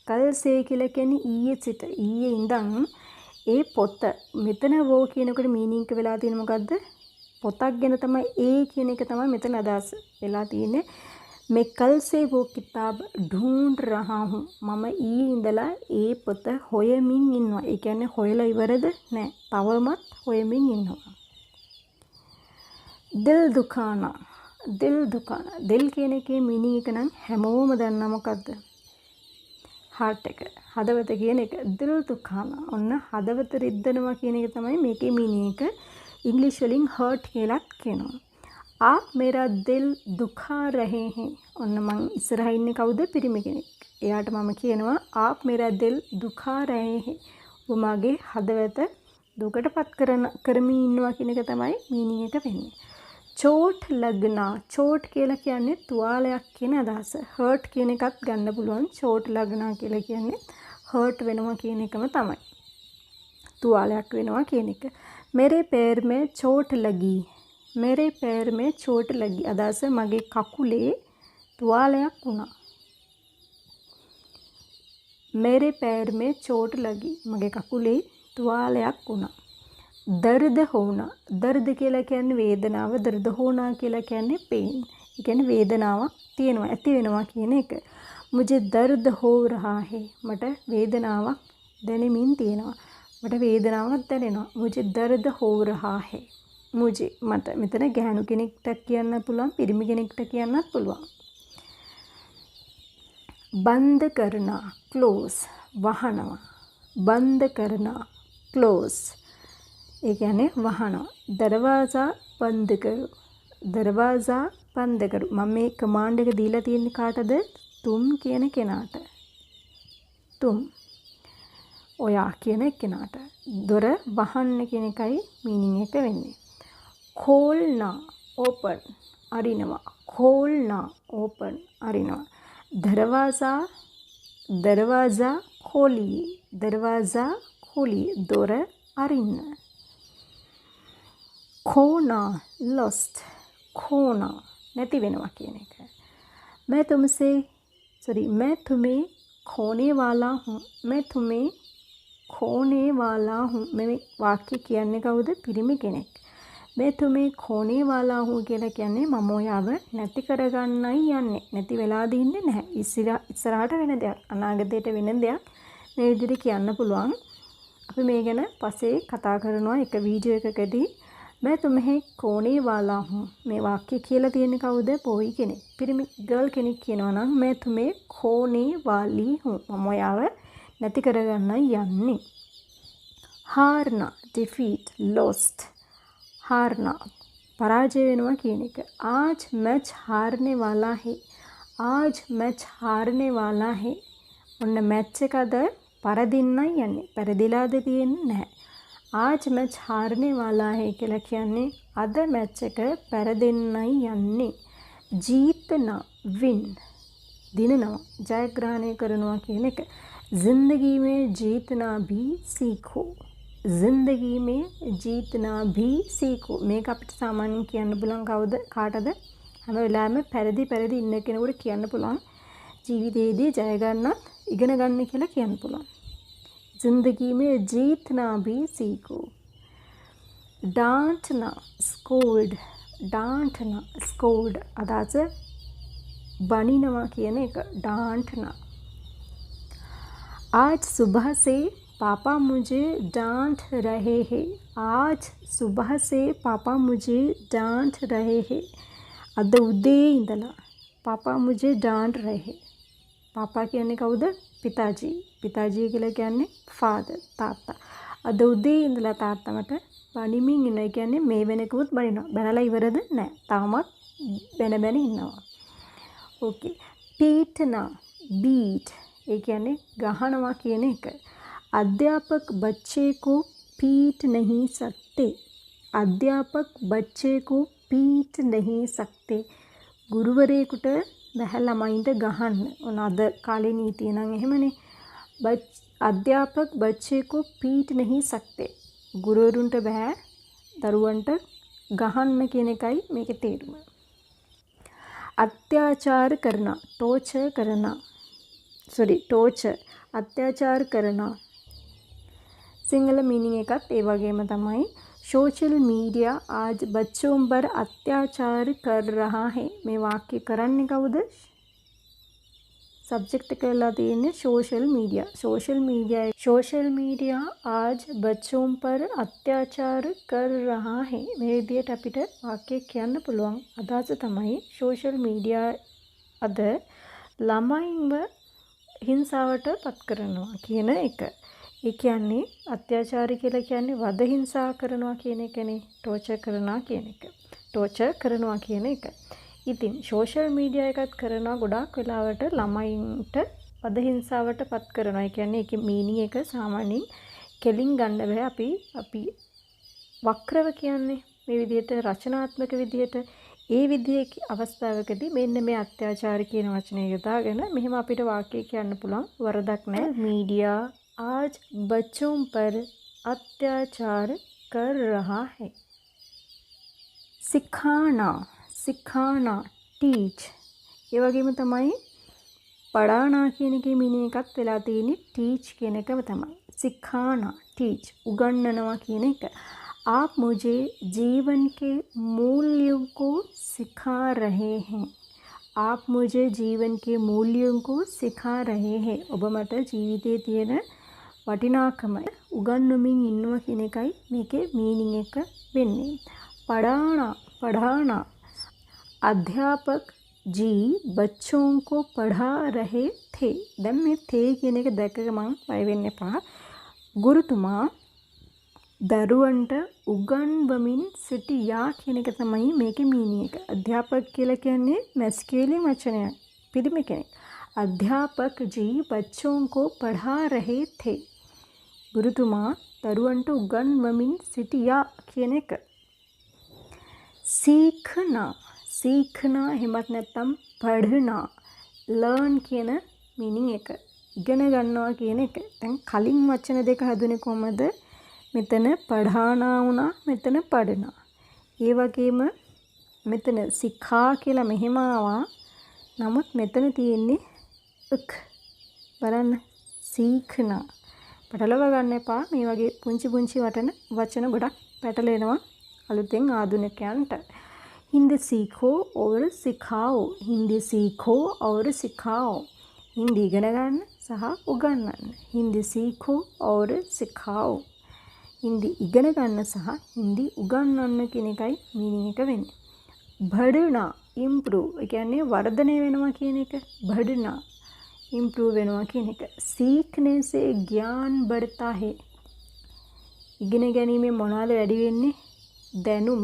කල් සේ කියලා කියන්නේ ඊයේ සිට ඊයේ ඉඳන් ඒ පොත මෙතන වෝ කියනකොට මීනින්గ్ එක වෙලා තියෙන්නේ මොකද්ද? පොතක් ගැන තමයි ඒ කියන එක තමයි මෙතන අදහස් වෙලා තියෙන්නේ. मैं कल से वो किताब ढूंढ रहा हूँ. මම ඊයේ ඉඳලා ඒ පොත හොයමින් ඉන්නවා. ඒ කියන්නේ හොයලා ඉවරද නැහැ. තවමත් හොයමින් ඉන්නවා. दिल दुखाना दिल කියන එකේ මීනින්గ్ එක නම් හැමෝම දන්නා මොකද්ද? heart එක. හදවත කියන එක. दिल दुखाना ඔන්න හදවත රිද්දනවා කියන එක තමයි මේකේ මීනින්గ్ එක. ඉංග්‍රීසි වලින් hurt කියලා කියනවා. आप मेरा दिल दुखा रहे हैं. ඔන්න මං ඉස්සරහා ඉන්නේ කවුද? පිරිමි කෙනෙක්. එයාට මම කියනවා आप मेरा दिल दुखा रहे हैं. ඔබ මගේ හදවත දුකටපත් කරමින් ඉන්නවා කියන එක තමයි මීනින්గ్ එක වෙන්නේ. චෝට් ලග්නා චෝට් කියලා කියන්නේ තුවාලයක් කියන අදහස. හර්ට් කියන එකත් ගන්න පුළුවන්. චෝට් ලග්නා කියලා කියන්නේ හර්ට් වෙනවා කියන එකම තමයි. තුවාලයක් වෙනවා කියන එක. मेरे पैर में चोट लगी. मेरे पैर में चोट लगी. අදහස මගේ කකුලේ තුවාලයක් වුණා. मेरे पैर में चोट लगी. මගේ කකුලේ තුවාලයක් වුණා. दर्द होना दर्द කියලා කියන්නේ වේදනාව. दर्द होना කියලා කියන්නේ pain. ඒ කියන්නේ වේදනාවක් තියෙනවා ඇති වෙනවා කියන එක. मुझे दर्द हो रहा है. මට වේදනාවක් දැනෙමින් තියෙනවා. මට වේදනාවක් දැනෙනවා. मुझे दर्द हो रहा है. मुझे මට මෙතන ගැහණු කෙනෙක්ට කියන්න පුළුවන් පිරිමි කෙනෙක්ට කියන්නත් පුළුවන්. बंद करना क्लोज වහනවා. बंद करना क्लोज ඒ කියන්නේ වහනවා. දරවාසා බන්ද කරු. දරවාසා බන්ද කරු. මම මේ කමාන්ඩ් එක දීලා තියෙන්නේ කාටද? තුම් කියන කෙනාට. තුම්. ඔයා කියන කෙනාට. දොර වහන්න කියන එකයි මීනින්గ్ එක වෙන්නේ. खोलना ओपन अरिनवा. खोलना ओपन अरिनवा. दरवाज़ा खोलिए. दरवाज़ा खोलिए. दोर अरिन. खोना lost. खोना නැති වෙනවා කියන එක. मैं तुम्हें खोने वाला हूँ. मैं तुम्हें खोने वाला हूँ. මේ වාක්‍ය කියන්නේ කවුද? පිරිමි කෙනෙක්. मैं तुम्हें खोने वाला हूँ කියලා කියන්නේ මම ඔයාව නැති කරගන්නයි යන්නේ. නැති වෙලාද ඉන්නේ නැහැ. ඉස්සරහට වෙන දෙයක්, අනාගතයට වෙන දෙයක් මේ විදිහට කියන්න පුළුවන්. අපි මේ ගැන පස්සේ කතා කරනවා එක වීඩියෝ එකකදී. मैं तुम्हें खोने वाला हूँ. මේ වාක්‍ය කියලා තියෙන්නේ කවුද? බෝයි කෙනෙක්. පිරිමි ගර්ල් කෙනෙක් කියනවා නම් मैं तुम्हें खोने वाली हूँ. මම ඔයාව නැති කරගන්නයි යන්නේ. हारना defeat lost. हारना पराजय වෙනවා කියන එක. आज मैच हारने वाला है. आज मैच हारने वाला है. ඔන්න මැච් එක අද පරදින්නයි යන්නේ. පරදිලාද තියෙන්නේ නැහැ. आज मैच हारने वाला है කියලා කියන්නේ අද මැච් එක පරදින්නයි යන්නේ. जीतना win දිනනවා ජයග්‍රහණය කරනවා කියන එක. जिंदगी में जीतना भी सीखो. जिंदगी में जीतना भी सीखो. මේක අපිට සාමාන්‍යයෙන් කියන්න පුළුවන් කවුද කාටද? හැම වෙලාවෙම පෙරදි ඉන්න කෙනෙකුට කියන්න පුළුවන් ජීවිතයේදී ජය ගන්නත් ඉගෙන ගන්න කියලා කියන්න පුළුවන්. जिंदगी में जीतना भी सीखो. डांटना scold. डांटना scold අදාස බනිනවා කියන එක. डांटना. आज सुबह से पापा मुझे डांट रहे हैं. आज सुबह से पापा मुझे डांट रहे हैं. අද උදේ ඉඳලා पापा मुझे डांट रहे हैं. पापा කියන්නේ කවුද? පිතාජී. පිතාජී කියලා කියන්නේ father තාත්තා. අද උදේ ඉඳලා තාත්තා මට බනිමින් ඉන්නයි කියන්නේ මේ වෙනකවත් බනිනවා. බැනලා ඉවරද? නැහැ. තාමත් බැන ඉන්නවා. ओके. पीटना beat ඒ කියන්නේ ගහනවා කියන එක. अध्यापक बच्चे को पीट नहीं सकते. अध्यापक बच्चे को पीट नहीं सकते. ගුරුවරයෙකුට බැහැ ළමයින්ට ගහන්න. ඔන්න අද කාලේ නීතිය නම් එහෙමනේ. अध्यापक बच्चे को पीट नहीं सकते. ගුරුවරුන්ට බෑ දරුවන්ට ගහන්න කියන එකයි මේකේ තේරුම. अत्याचार करना टॉर्चर करना. टॉर्चर अत्याचार करना. सिंगल मीनिंग එකත් ඒ වගේම තමයි. सोशल मीडिया आज बच्चों पर अत्याचार कर रहा है. මේ වාක්‍ය කරන්නේ කවුද? सब्जेक्ट කරලා තියෙන්නේ सोशल मीडिया. सोशल मीडिया आज बच्चों पर अत्याचार कर रहा है. මේ විදිහට අපිට වාක්‍ය කියන්න පුළුවන්. අදහස තමයි सोशल मीडिया අද ළමයින්ව හිංසාවට පත් කරනවා කියන එක. ඒ කියන්නේ අත්‍යාචාරය කියලා කියන්නේ වද හිංසා කරනවා කියන එකනේ. ටෝචර් කරනවා කියන එක. ටෝචර් කරනවා කියන එක. ඉතින් සෝෂල් මීඩියා එකත් කරනවා ගොඩාක් වෙලාවට ළමයින්ට වද හිංසාවට පත් කරනවා. ඒ කියන්නේ ඒකේ මීනින් එක සාමාන්‍යයෙන් කෙලින් ගන්න බෑ. අපි වක්‍රව කියන්නේ මේ විදිහට රචනාත්මක විදිහට ඒ විදිහේ අවස්ථාවකදී මෙන්න මේ අත්‍යාචාර කියන වචනය යොදාගෙන මෙහෙම අපිට වාක්‍ය කියන්න පුළුවන්. වරදක් නැහැ. මීඩියා आज बच्चों पर अत्याचार कर रहा है. सिखाना टीच. ඒ වගේම තමයි පඩානා කියන එකේ මීනින් එකත් වෙලා තියෙන්නේ टीच කියන එකම තමයි. सिखाना टीच උගන්වනවා කියන එක. आप मुझे जीवन के मूल्यों को सिखा रहे हैं. आप मुझे जीवन के मूल्यों को सिखा रहे हैं. ඔබ මට ජීවිතයේ තියෙන වටිනාකම උගන්වමින් ඉන්නවා කියන එකයි මේකේ මීනින් එක වෙන්නේ. पढ़ाना अध्यापक जी बच्चों को पढ़ा रहे थे. දැන් මේ තේ කියන එක දැක ගමන් බය වෙන්න එපා. ගුරුතුමා දරුවන්ට උගන්වමින් සිටියා කියන එක තමයි මේකේ මීනින් එක. අධ්‍යාපක කියලා කියන්නේ මැස්කියුලින් වචනයක්. පිරිමි කෙනෙක්. अध्यापक जी बच्चों को पढ़ा रहे थे. ගුරුතුමා දරුවන්ට උගන්වමින් සිටියා කියන එක. सीखना එහෙමත් නැත්නම් पढ़ना learn කියන මීනින් එක. ඉගෙන ගන්නවා කියන එක. දැන් කලින් වචන දෙක හදුනේ කොහමද? මෙතන पढ़ाना වුණා, මෙතන पढ़ना. ඒ වගේම මෙතන සිඛා කියලා මෙහෙම ආවා. නමුත් මෙතන තියෙන්නේ උක්. බලන්න सीखना. පැටලව ගන්න එපා. මේ වගේ පුංචි වචන ගොඩක් පැටලෙනවා අලුතෙන් ආධුනිකයන්ට. हिंदी सीखो और सिखाओ. हिंदी सीखो और सिखाओ. හින්දි ඉගෙන ගන්න සහ උගන්වන්න. හින්දි सीखो और सिखाओ. හින්දි ඉගෙන ගන්න සහ හින්දි උගන්වන්න කියන එකයි මීනින් එක වෙන්නේ. බඩනා improve ඒ කියන්නේ වර්ධනය වෙනවා කියන එක. බඩනා improve වෙනවා කියන එක. सीखने से ज्ञान बढ़ता है. ඉගෙන ගැනීමෙන් මොනවද වැඩි වෙන්නේ? දැනුම.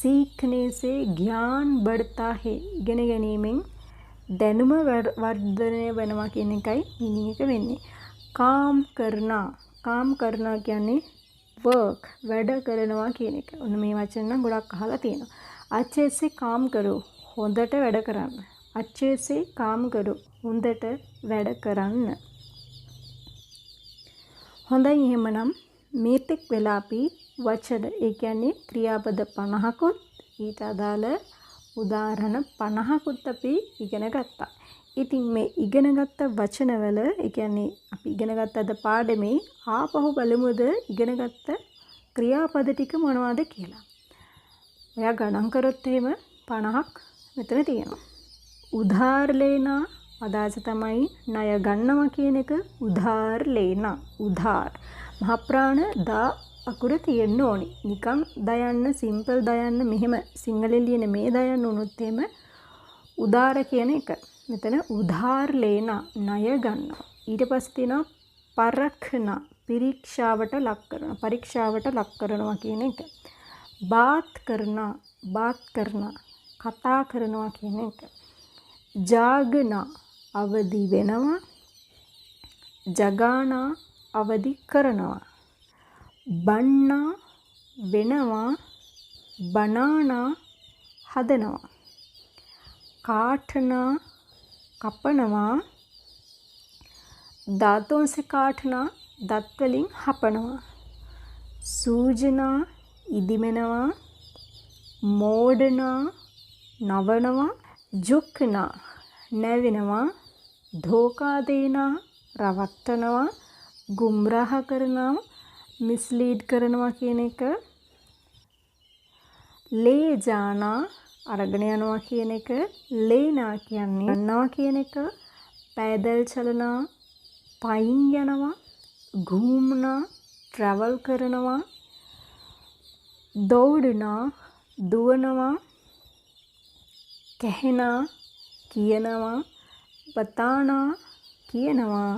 सीखने से ज्ञान बढ़ता है. ඉගෙන ගැනීමෙන් දැනුම වර්ධනය වෙනවා කියන එකයි මීනින් එක වෙන්නේ. काम करना. काम करना කියන්නේ work වැඩ කරනවා කියන එක. ඔන්න මේ වචන නම් ගොඩක් අහලා තියෙනවා. अच्छे से काम करो. හොඳට වැඩ කරන්න. अच्छे से काम करो. හොඳට වැඩ කරන්න. හොඳයි එහෙමනම් මේ තෙක් වෙලා අපි වචන ඒ කියන්නේ ක්‍රියාපද 50කුත් ඊට අදාළ උදාහරණ 50කුත් අපි ඉගෙන ගත්තා. ඉතින් මේ ඉගෙනගත්ත වචනවල ඒ කියන්නේ අපි ඉගෙනගත්ත අද පාඩමේ ආපහු බලමුද ඉගෙනගත්ත ක්‍රියාපද ටික මොනවද කියලා. ඔයා ගණන් කරොත් එහෙම 50ක් මෙතන තියෙනවා. උධාර ලේනා අදහස තමයි ණය ගන්නවා කියන එක. උධාර ලේනා. උධාර මහ ප්‍රාණ දා අකුර තියෙන්න ඕනි. නිකන් දයන්න සිම්පල් දයන්න මෙහෙම සිංහලෙන් ලියන මේ දයන්න උනොත් එහෙම උදාර කියන එක. මෙතන උධාර ලේනා ණය ගන්නවා. ඊට පස්සේ තියෙනවා පරක්ෂණ පරීක්ෂාවට ලක් කරනවා. පරීක්ෂාවට ලක් කරනවා කියන එක. बात करना කතා කරනවා කියන එක. जागना අවදි වෙනවා. जगाना අවදි කරනවා. बनना වෙනවා. बनाना හදනවා. काटना කපනවා. दांतों से काटना දත් වලින් හපනවා. सूजना ඉදිමෙනවා. මෝඩනා නවනවා. ජුක්නා නැවෙනවා. ධෝකා දේනා රවට්ටනවා. ගුම්රාහ කරනවා මිස්ලීඩ් කරනවා කියන එක. ලේ ජානා අරගෙන යනවා කියන එක. ලේනා කියන්නේ යනවා කියන එක. पैदल चलना පයින් යනවා. घूमना ट्रैवल කරනවා. दौड़ना දුවනවා. कहना කියනවා. बताना කියනවා.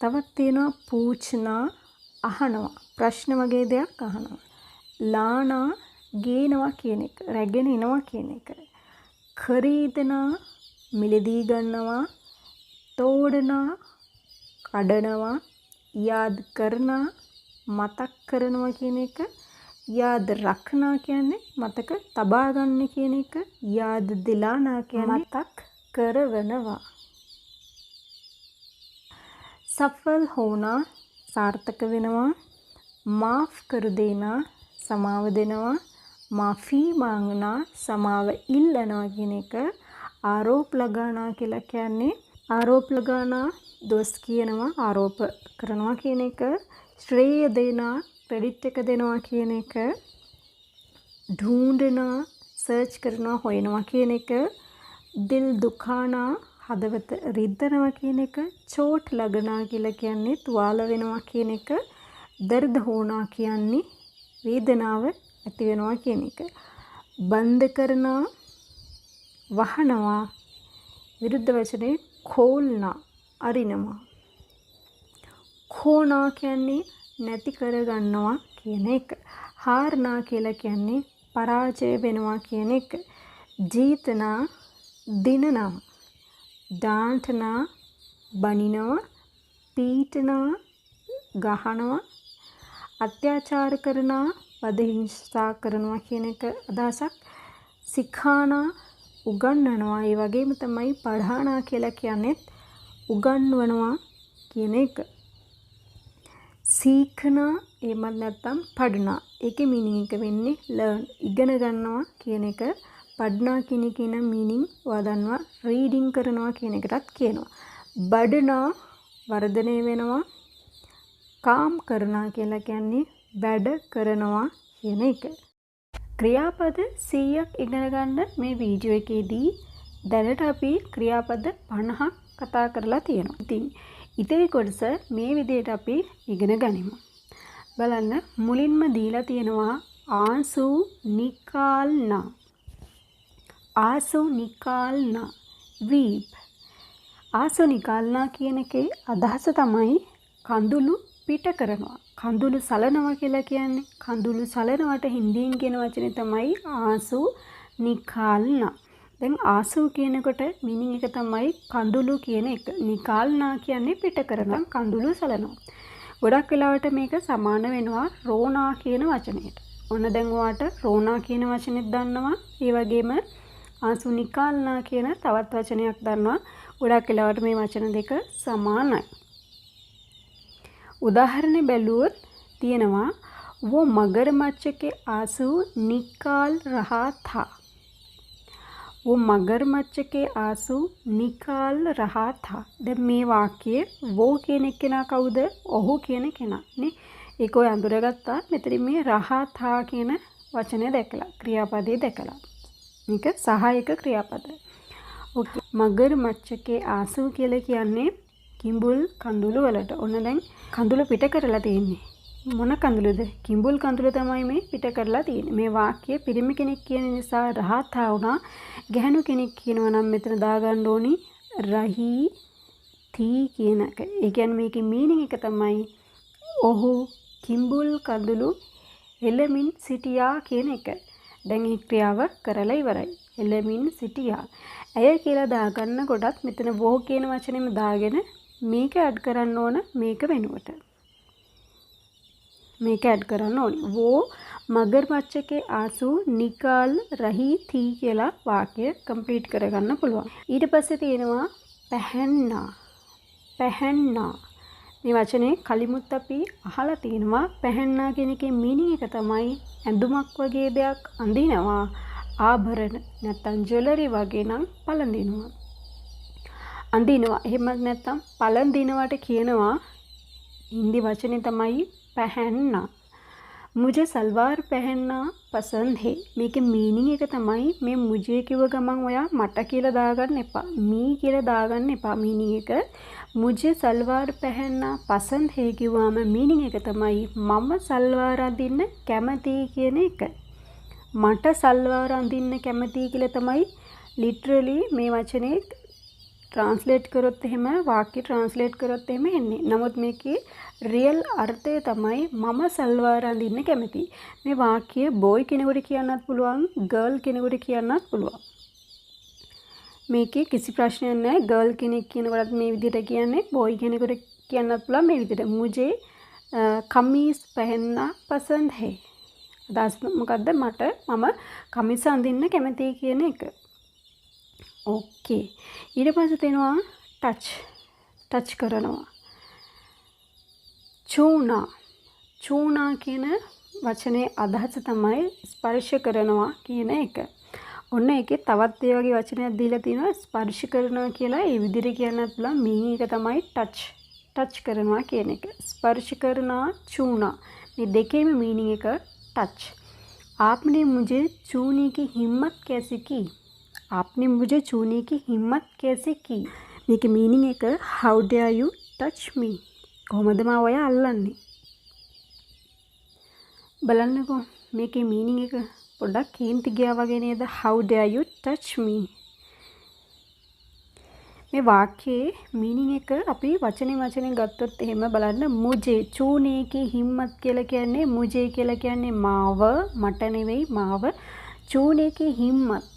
තවත් තියෙනවා पूछना අහනවා. ප්‍රශ්න වගේ දෙයක් අහනවා. लाना ගේනවා කියන එක. රැගෙන එනවා කියන එක. खरीदना මිලදී ගන්නවා. तोड़ना කඩනවා. याद करना මතක් කරනවා කියන එක. याद रखना කියන්නේ මතක තබා ගන්න කියන එක. याद दिलाना කියන්නේ මතක් කරවනවා. सफल होना सार्थक වෙනවා. माफ कर देना සමාව දෙනවා. माफी मांगना සමාව ඉල්ලනවා කියන එක. आरोप लगाना කියලා කියන්නේ आरोप लगाना දොස් කියනවා. ආරෝප කරනවා කියන එක. श्रेय देना ක්‍රෙඩිට් එක දෙනවා කියන එක. ढूंढना සර්ච් කරනවා හොයනවා කියන එක. दिल दुखाना හදවත රිද්දනවා කියන එක. චෝට් ලගනා කියලා කියන්නේ තුවාල වෙනවා කියන එක. දර්ද හෝනා කියන්නේ වේදනාව ඇති වෙනවා කියන එක. බන්ද කරනා වහනවා. විරුද්ධ වචනේ खोलना අරිනවා. खोना කියන්නේ නැති කරගන්නවා කියන එක. हारना කියලා කියන්නේ පරාජය වෙනවා කියන එක. जीतना දිනනවා. डांटना බනිනවා. पीटना ගහනවා. අත්‍යාචාර කරනවා වද හිංසා කරනවා කියන එක අදහසක්. සිඛානා උගන්වනවා. ඒ වගේම තමයි පढ़ाना කියලා කියන්නේ උගන්වනවා කියන එක. सीखना එහෙමත් නැත්නම් पढ़ना ඒකේ මීනින් එක වෙන්නේ learn ඉගෙන ගන්නවා කියන එක. पढ़ना කියන එකේ නම් මීනින් වදන්නවා රීඩින් කරනවා කියන එකටත් කියනවා. बढ़ना වර්ධනය වෙනවා. काम करना කියලා කියන්නේ වැඩ කරනවා කියන එක. ක්‍රියාපද 100ක් ඉගෙන ගන්න මේ වීඩියෝ එකේදී දැනට අපි ක්‍රියාපද 50ක් කතා කරලා තියෙනවා. ඉතින් ඉතිරි කොටස මේ විදිහට අපි ඉගෙන ගනිමු. බලන්න මුලින්ම දීලා තියෙනවා ආසු නිකාල්නා. ආසු නිකාල්නා වීප්. ආසු නිකාල්නා කියන එකේ අදහස තමයි කඳුළු පිට කරනවා. කඳුළු සලනවා කියලා කියන්නේ. කඳුළු සලනවට හින්දියෙන් කියන වචනේ තමයි ආසු නිකාල්නා. දැන් ආසු කියනකොට මීනින් එක තමයි කඳුළු කියන එක. නිකාල්නා කියන්නේ පිට කරනවා. කඳුළු සලනවා. ගොඩක් වෙලාවට මේක සමාන වෙනවා රෝනා කියන වචනයට. ඔන්න දැන් ඔයාට රෝනා කියන වචනේත් දන්නවා. ඒ වගේම ආසු නිකාල්නා කියන තවත් වචනයක් දන්නවා. ගොඩක් වෙලාවට මේ වචන දෙක සමානයි. उदाहरण बलूत තියෙනවා वो मगरमच्छ के आंसू निकाल रहा था. वो मगरमच्छ के आंसू निकाल रहा था. දැන් මේ වාක්‍යයේ वो කියන කෙනා කවුද? ඔහු කියන කෙනා නේ. ඒක ඔය අඳුරගත්තා. මෙතන මේ රහා था කියන වචනය දැකලා ක්‍රියාපදේ දැකලා. මේක සහායක ක්‍රියාපද. ඕකේ. मगरमच्छ के आंसू කියලා කියන්නේ කිඹුල් කඳුළු වලට. ඔන්න දැන් කඳුළු පිට කරලා තියෙන්නේ. මොන කඳුළුද? කිඹුල් කඳුළු තමයි මේ පිට කරලා තියෙන්නේ. මේ වාක්‍යය පිරිමි කෙනෙක් කියන නිසා රහතා වුණා. ගැහණු කෙනෙක් කියනවා නම් මෙතන දාගන්න ඕනි රහී තී කියන එක. ඒ කියන්නේ මේකේ මීනින් එක තමයි ඔහු කිඹුල් කඳුළු එළමින් සිටියා කියන එක. දැන් මේ ක්‍රියාව කරලා ඉවරයි. එළමින් සිටියා. ඇය කියලා දාගන්න කොටත් මෙතන වෝ කියන වචනේම දාගෙන මේක ඇඩ් කරන්න ඕන මේක වෙනුවට. මේක ඇඩ් කරන්න ඕනේ. वो मगरमच्छ के आंसू निकाल रही थी කියලා වාක්‍ය කම්ප්ලීට් කරගන්න පුළුවන්. ඊට පස්සේ තියෙනවා පැහැන්නා. පැහැන්නා. මේ වචනේ කලිමුත් අපි අහලා තියෙනවා. පැහැන්නා කියන එකේ මීනින් එක තමයි ඇඳුමක් වගේ දෙයක් අඳිනවා. ආභරණ නැත්නම් ජුවලරි වගේ නම් පළඳිනවා. අඳිනවා. එහෙම නැත්නම් පළඳිනවට කියනවා හින්දි වචනේ තමයි पहनना. मुझे सलवार पहनना पसंद है. මේකේ මීනින් එක තමයි මේ මුජේ කිව්ව ගමන් ඔයා මට කියලා දාගන්න එපා. මී කියලා දාගන්න එපා මීනින් එක. मुझे सलवार पहनना पसंद है කිව්වම මීනින් එක තමයි මම සල්වාර අඳින්න කැමතියි කියන එක. මට සල්වාර අඳින්න කැමතියි කියලා තමයි ලිටරලි මේ වචනේ ट्रांसलेट කරොත් එහෙම වාක්‍ය ट्रांसलेट කරොත් එහෙම එන්නේ. නමුත් මේකේ රියල් අර්ථය තමයි මම සල්වාර අඳින්න කැමතියි. මේ වාක්‍ය බොයි කෙනෙකුට කියන්නත් පුළුවන්, ගර්ල් කෙනෙකුට කියන්නත් පුළුවන්. මේකේ කිසි ප්‍රශ්නයක් නැහැ. ගර්ල් කෙනෙක් කියනකොටත් මේ විදිහට කියන්නේ, බොයි කෙනෙකුට කියන්නත් පුළුවන් මේ විදිහට. मुझे कमीज पहनना पसंद है. අදහස් මොකද්ද? මම කමිස අඳින්න කැමතියි කියන එක. ඕකේ. ඊට පස්සේ තියෙනවා ටච් කරනවා. චූනා. චූනා කියන වචනේ අදහස තමයි ස්පර්ශ කරනවා කියන එක. ඔන්න ඒකේ තවත් ඒ වගේ වචනයක් දීලා තිනවා ස්පර්ශ කරනවා කියලා. ඒ විදිහට කියන්නත් පුළුවන්. මීනින් එක තමයි ටච් කරනවා කියන එක. ස්පර්ශ කරනවා චූනා. මේ දෙකේම මීනින් එක टच. आपने मुझे छूने की हिम्मत कैसे की? आपने मुझे छूने की हिम्मत कैसे की? මේක මීනින් එක how dare you touch me? කොහොමද මම ඔය අල්ලන්නේ? බලන්නකෝ මේකේ මීනින් එක පොඩ්ඩක් කේන්ති ගියා වගේ නේද? how dare you touch me? මේ වාක්‍යයේ මීනින් එක අපි වචනේ ගත්තොත් එහෙම බලන්න මුජේ චූනේ කී හිම්මත් කියලා කියන්නේ මුජේ කියලා කියන්නේ මාව මට නෙවෙයි මාව චූනේ කී හිම්මත්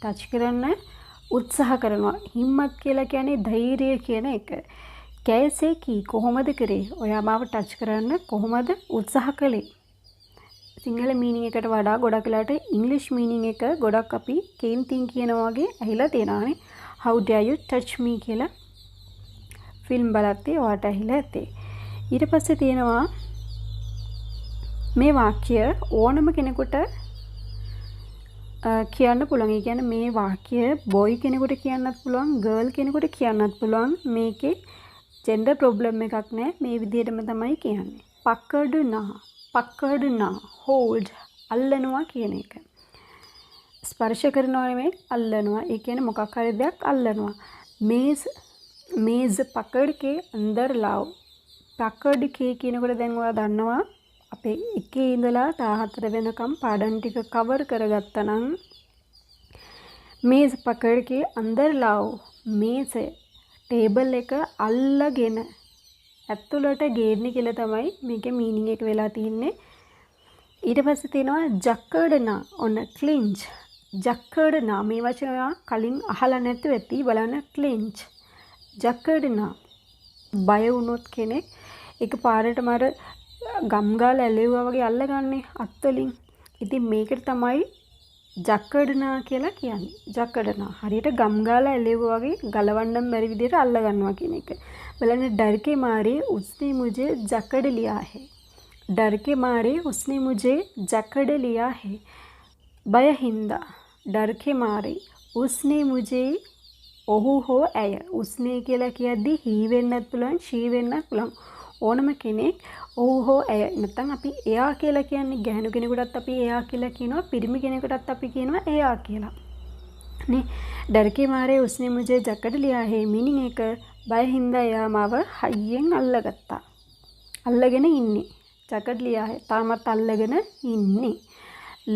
ටච් කරන්න උත්සාහ කරනවා හිම්මත් කියලා කියන්නේ ධෛර්යය කියන එක කැසේ කී කොහොමද කරේ ඔයා මාව ටච් කරන්න කොහොමද උත්සාහ කළේ සිංහල මීනින් එකට වඩා ගොඩක් වෙලාට ඉංග්‍රීසි මීනින් එක ගොඩක් අපි කේන්තින් කියනවා වගේ ඇහිලා තියෙනවානේ how dare you touch me කියලා ෆිල්ම් බලද්දී ඔයාට ඇහිලා ඇති. ඊට පස්සේ තියෙනවා මේ වාක්‍ය ඕනම කෙනෙකුට කියන්න පුළුවන්. ඒ කියන්නේ මේ වාක්‍ය බොයි කෙනෙකුට කියන්නත් පුළුවන්, ගර්ල් කෙනෙකුට කියන්නත් පුළුවන්. මේකේ ජෙන්ඩර් ප්‍රොබ්ලම් එකක් නැහැ. මේ විදිහටම තමයි කියන්නේ. පකඩනා hold අල්ලනවා කියන එක. ස්පර්ශ කරනවා නෙමෙයි අල්ලනවා. ඒ කියන්නේ මොකක් හරි දෙයක් අල්ලනවා. මේዝ පකඩ් के अंदर लाओ. පකඩ් के කියනකොට දැන් ඔයා දන්නවා අපේ 1 ඉඳලා 14 වෙනකම් පාඩම් ටික කවර් කරගත්තා නම් मेज़ पकड़ के अंदर लाओ मेज़ ටේබල් එක අල්ලගෙන ඇතුළට ගේන්න කියලා තමයි මේකේ මීනින් එක වෙලා තින්නේ. ඊට පස්සේ තියෙනවා ජක්කඩනා ඔන්න ක්ලින්ච්. ජක්කඩනා මේ වචනය කලින් අහලා නැතුව ඇති බලන්න ක්ලින්ච්. ජක්කඩනා බය වුණොත් කෙනෙක් එක පාරටම අර ගම් ගාලා ඇලෙවුවා වගේ අල්ලගන්නේ අත් වලින්. ඉතින් මේකට තමයි ජක්කඩනා කියලා කියන්නේ. ජක්කඩනා හරියට ගම් ගාලා ඇලෙවුවා වගේ ගලවන්නම් බැරි විදිහට අල්ල ගන්නවා කියන එක. බලන්න डर के मारे उसने मुझे जकड़ लिया है. डर के मारे उसने मुझे जकड़ लिया है. බය හින්දා डर के मारे उसने मुझे ඔහු හෝ ඇය उसने කියලා කියද්දි he වෙන්නත් පුළුවන් she වෙන්නත් පුළුවන්. ඕනම කෙනෙක් ඔහු හෝ ඇය නැත්නම් අපි එයා කියලා කියන්නේ ගැහණු කෙනෙකුටත් අපි එයා කියලා කියනවා පිරිමි කෙනෙකුටත් අපි කියනවා එයා කියලා නේ. डर के मारे उसने मुझे जकड़ लिया है meaning එක බය හින්දා එයා මාව හයියෙන් අල්ලගත්තා. අල්ලගෙන ඉන්නේ. ජකඩ් ලියා है තාමත් අල්ලගෙන ඉන්නේ.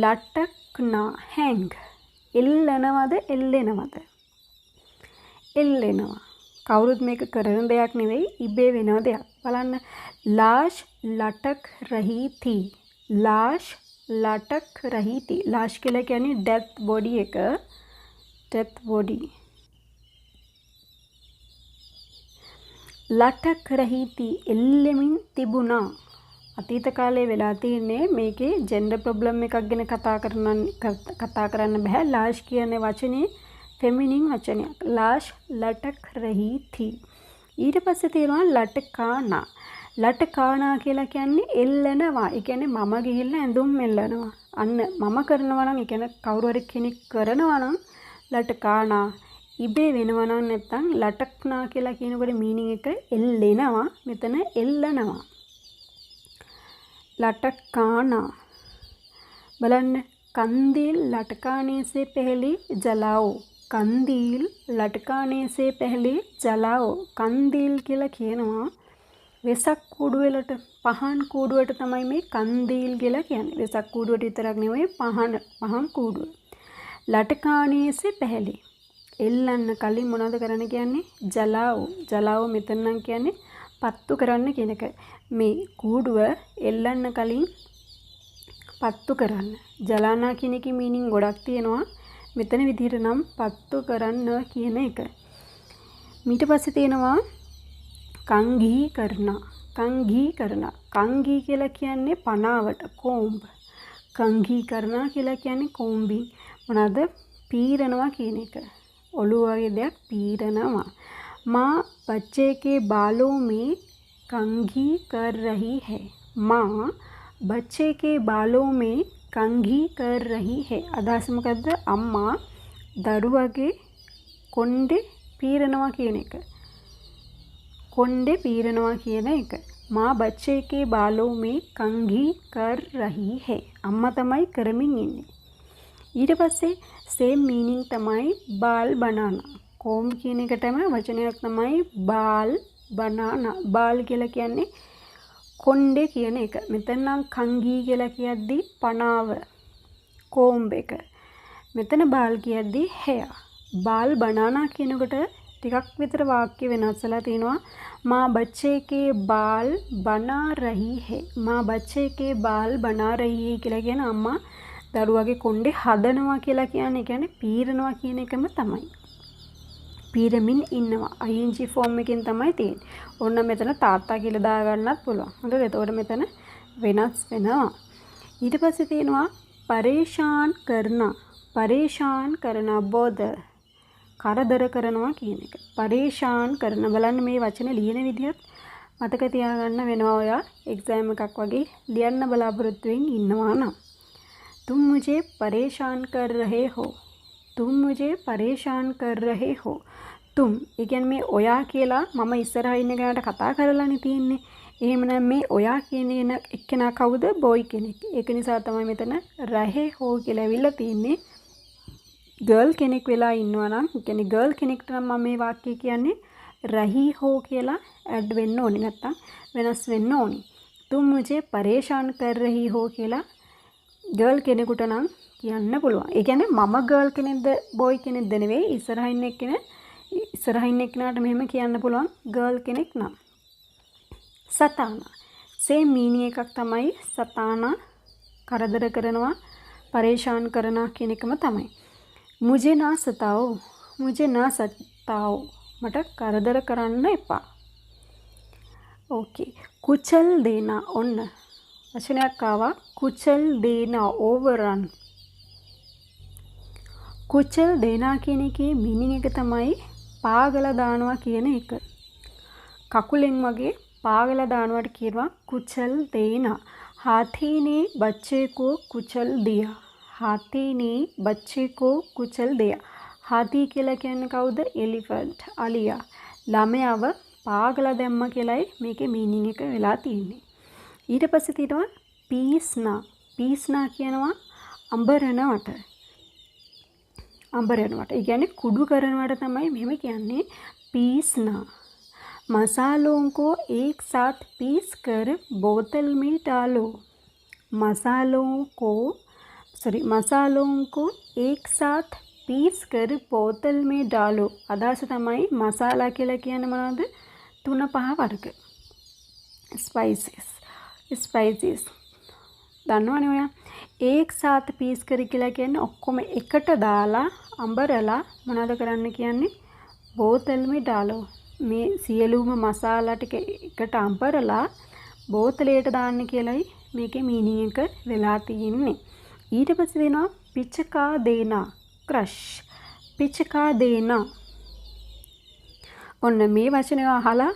ලටක්නා hang එල්ලනවද එල්ලෙනවද? එල්ලෙනවා. කවුරුත් මේක කරන දෙයක් නෙවෙයි ඉබේ වෙන දෙයක්. බලන්න लाश लटक रही थी. लाश लटक रही थी. लाश කියලා කියන්නේ ඩෙත් බොඩි එක. Death body. ලටක් රහී थी එල්ලෙමින් තිබුණා. අතීත කාලේ වෙලා තින්නේ මේකේ ජෙන්ඩර් ප්‍රොබ්ලම් එකක් ගැන කතා කරන්න බෑ. लाश කියන වචනේ ෆෙමිනින් වචනයක්. लाश लटक रही थी. ඊට පස්සේ තියෙනවා ලටකානා. ලටකානා කියලා කියන්නේ එල්ලනවා. ඒ කියන්නේ මම ගිහිල්ලා ඇඳුම් එල්ලනවා. අන්න මම කරනවා නම් ඒ කියන්නේ කවුරු හරි කෙනෙක් කරනවා නම් ලටකානා. ඉබේ වෙනවා නම් නැත්තම් ලටක්නා කියලා කියනකොට මීනින් එක එල්ලෙනවා. මෙතන එල්ලනවා. लटकाना. බලන්න कंदील लटकाने से पहले जलाओ. कंदील लटकाने से पहले जलाओ. कंदील කියලා කියනවා වෙසක් කූඩුවලට පහන් කූඩුවට තමයි මේ कंदील කියලා කියන්නේ. වෙසක් කූඩුවට විතරක් නෙවෙයි පහන් කූඩුව. लटकाने से पहले එල්ලන්න කලින් මොනවද කරන්න කියන්නේ? ජලාओ. ජලාओ මෙතන නම් කියන්නේ පත්තු කරන්න කියන එක. මේ කූඩුව එල්ලන්න කලින් පත්තු කරන්න. ජලානා කියන එකේ මීනින් ගොඩක් තියෙනවා. මෙතන විදිහට නම් පත්තු කරන්න කියන එක. ඊට පස්සේ තියෙනවා कंघी करना. कंघी करना. कंघी කියලා කියන්නේ පනාවට කොම්බ. कंघी करना කියලා කියන්නේ කොම්බි. මොනවාද? පීරනවා කියන එක. ඔළුව වගේ දෙයක් පීරනවා. माँ बच्चे के बालों में कंघी कर रही है. माँ बच्चे के बालों में कंघी कर रही है. අදහස මොකද්ද? අම්මා දරුවගේ කොණ්ඩේ පීරනවා කියන එක. කොණ්ඩේ පීරනවා කියන එක. माँ बच्चे के बालों में कंघी कर रही है. අම්මා තමයි කරමින් ඉන්නේ. ඊට පස්සේ same meaning තමයි बाल बनाना. කොම්බ් කියන එකටම වචනයක් තමයි बाल बनाना. बाल කියලා කියන්නේ කොණ්ඩේ කියන එක. මෙතන නම් कंघी කියලා කියද්දි පනාව කොම්බ් එක. මෙතන बाल කියද්දි hair. बाल बनाना කියනකොට ටිකක් විතර වාක්‍ය වෙනස්ලා තිනවා. माँ बच्चे के बाल बना रही है. माँ बच्चे के बाल बना रही है කියලා කියන අම්මා දරුවගේ කොණ්ඩේ හදනවා කියලා කියන්නේ පීරනවා කියන එකම තමයි. පීරමින් ඉන්නවා. ing ෆෝම් එකෙන් තමයි තියෙන්නේ. ඕන්න මෙතන තාත්තා කියලා දාගන්නත් පුළුවන්. හොඳද? එතකොට මෙතන වෙනස් වෙනවා. ඊට පස්සේ තියෙනවා පරේෂාන් කරනා. පරේෂාන් කරනා බොදර්. කරදර කරනවා කියන එක. පරේෂාන් කරන බලන්න මේ වචන ලියන විදිහත් මතක තියාගන්න වෙනවා. ඔයා එක්සෑම් එකක් වගේ ලියන්න බලාපොරොත්තු වෙමින් ඉන්නවා නම්. तुम मुझे परेशान कर रहे हो. तुम मुझे परेशान कर रहे हो. तुम ඒ කියන්නේ මේ ඔයා කියලා මම ඉස්සරහා ඉන්න කෙනාට කතා කරලානේ තියෙන්නේ. එහෙමනම් මේ ඔයා කියන එක්කෙනා කවුද? බොයි කෙනෙක්. ඒක නිසා තමයි මෙතන රහේ හෝ කියලා ඇවිල්ලා තියෙන්නේ. ගර්ල් කෙනෙක් වෙලා ඉන්නවා නම්, ඒ කියන්නේ ගර්ල් කෙනෙක්ට නම් මම මේ වාක්‍යය කියන්නේ රහී හෝ කියලා ඇඩ් වෙන්න ඕනේ. නැත්තම් වෙනස් වෙන්න ඕනේ. तुम मुझे परेशान कर रही हो කියලා ගර්ල් කෙනෙකුට නම් කියන්න පුළුවන්. ඒ කියන්නේ මම ගර්ල් කෙනෙක්ද බොයි කෙනෙක්ද නෙවෙයි, ඉස්සරහින් එක්කෙනාට මෙහෙම කියන්න පුළුවන් ගර්ල් කෙනෙක් නම්. සතානා සේම් මීනින් එකක් තමයි සතානා කරදර කරනවා, පරේෂාන් කරනවා කියන එකම තමයි. මුජේ නා සතාओ, මුජේ නා සතාओ, මට කරදර කරන්න එපා. ඕකේ. කුචල් දේනා, ඔන්න වචනයක් ආවා. කුචල් දේනා, ඕවර්රන්. කුචල් දේනා කියන එකේ මීනින් එක තමයි පාගලා දානවා කියන එක. කකුලෙන් වගේ පාගලා දානවට කියනවා කුචල් දේනා. हाथी ने बच्चे को कुचल दिया. हाथी ने बच्चे को कुचल दिया. हाथी කියලා කියන්නේ කවුද? එලිෆන්ට්, අලියා. ළමයාව පාගලා දැම්ම කියලායි මේකේ මීනින් එක වෙලා තියෙන්නේ. ඊට පස්සේ තියෙනවා පීස්නා. පීස්නා කියනවා අඹරනවට. අඹරනවට. ඒ කියන්නේ කුඩු කරනවට තමයි මෙහෙම කියන්නේ पीसना. मसालों को एक साथ पीस कर बोतल में डालो. मसालों को एक साथ पीस कर बोतल में डालो. අදහස තමයි මසාලා කියලා කියන්නේ මොනවද? 3-5 වර්ග. ස්පයිසස්. දන්නවනේ ඔයා. एक साथ पीस कर කියලා කියන්නේ ඔක්කොම එකට දාලා අඹරලා මොනවද කරන්න කියන්නේ? बोतल में डालो. මේ සියලුම මසාලා ටික එකට අඹරලා බෝතලයට දාන්න කියලායි මේකේ මීනින් එක වෙලා තියෙන්නේ. ඊට පස්සේ දෙනවා පිචකා දේනා, ක්‍රෂ්. පිචකා දේනා. ඔන්න මේ වචනය අහලා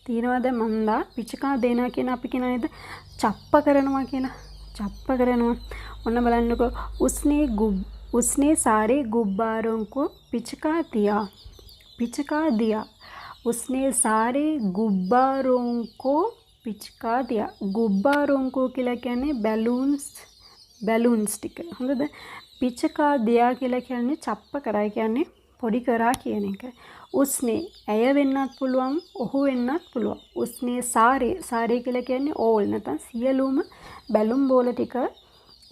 තියෙනවද මන්දා? පිචකා දේනා කියන අපි කියන නේද චප්ප කරනවා කියලා. චප්ප කරනවා. ඔන්න බලන්නකෝ. उसने सारे गुब्बारों को पिचका दिया. पिचका दिया. उसने सारे गुब्बारों को पिचका दिया. गुब्बारों को කියලා කියන්නේ බැලූන්ස් ටික. හොඳද? පිචකා දියා කියලා කියන්නේ චප්ප කරා කියන්නේ පොඩි කරා කියන එක. उसने ඇය වෙන්නත් පුළුවන්, ඔහු වෙන්නත් පුළුවන්. उसने सारे කියලා කියන්නේ all නැත්නම් සියලුම බැලුම් බෝල ටික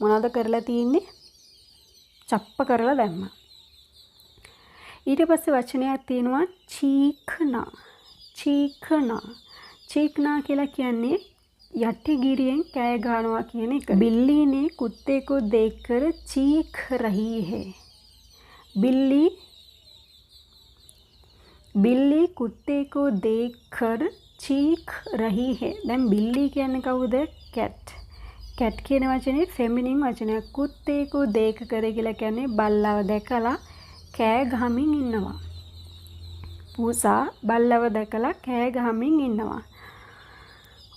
මොනවද කරලා තියෙන්නේ? චප්ප කරලා දැම්මා. ඊට පස්සේ වචනයක් තියෙනවා චීක්නා. චීක්නා කියලා කියන්නේ යටිගිරියෙන් කෑ ගන්නවා කියන එක. बिल्ली ने कुत्ते को देखकर चीख रही है. बिल्ली कुत्ते को देखकर चीख रही है. දැන් बिल्ली කියන්නේ කවුද? cat. cat කියන වචනේ ෆෙමිනින් වචනයක්. कुत्ते को देखकर කියලා කියන්නේ බල්ලව දැකලා කෑ ගහමින් ඉන්නවා. පූසා බල්ලව දැකලා කෑ ගහමින් ඉන්නවා.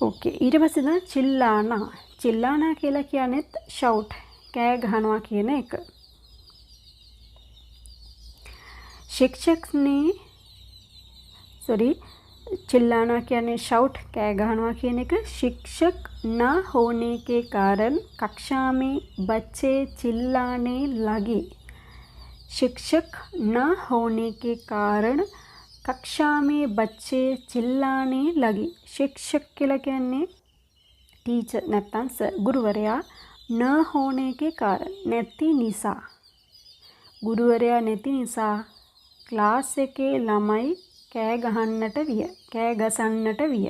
ඕකේ. ඊට පස්සේ දැන් චිල්ලානා. චිල්ලානා කියලා කියන්නේත් shout, කෑ ගහනවා කියන එක. चिल्लाना කියන්නේ shout, कह गहनवा कहने का. शिक्षक न होने के कारण कक्षा में बच्चे चिल्लाने लगे. शिक्षक न होने के कारण कक्षा में बच्चे चिल्लाने लगे. शिक्षक කියලා කියන්නේ टीचर නැත්නම් ගුරුවරයා. न होने के कारण නැති නිසා. ගුරුවරයා නැති නිසා ක්ලාස් එකේ ළමයි කෑ ගහන්නට විය. කෑ ගසන්නට විය.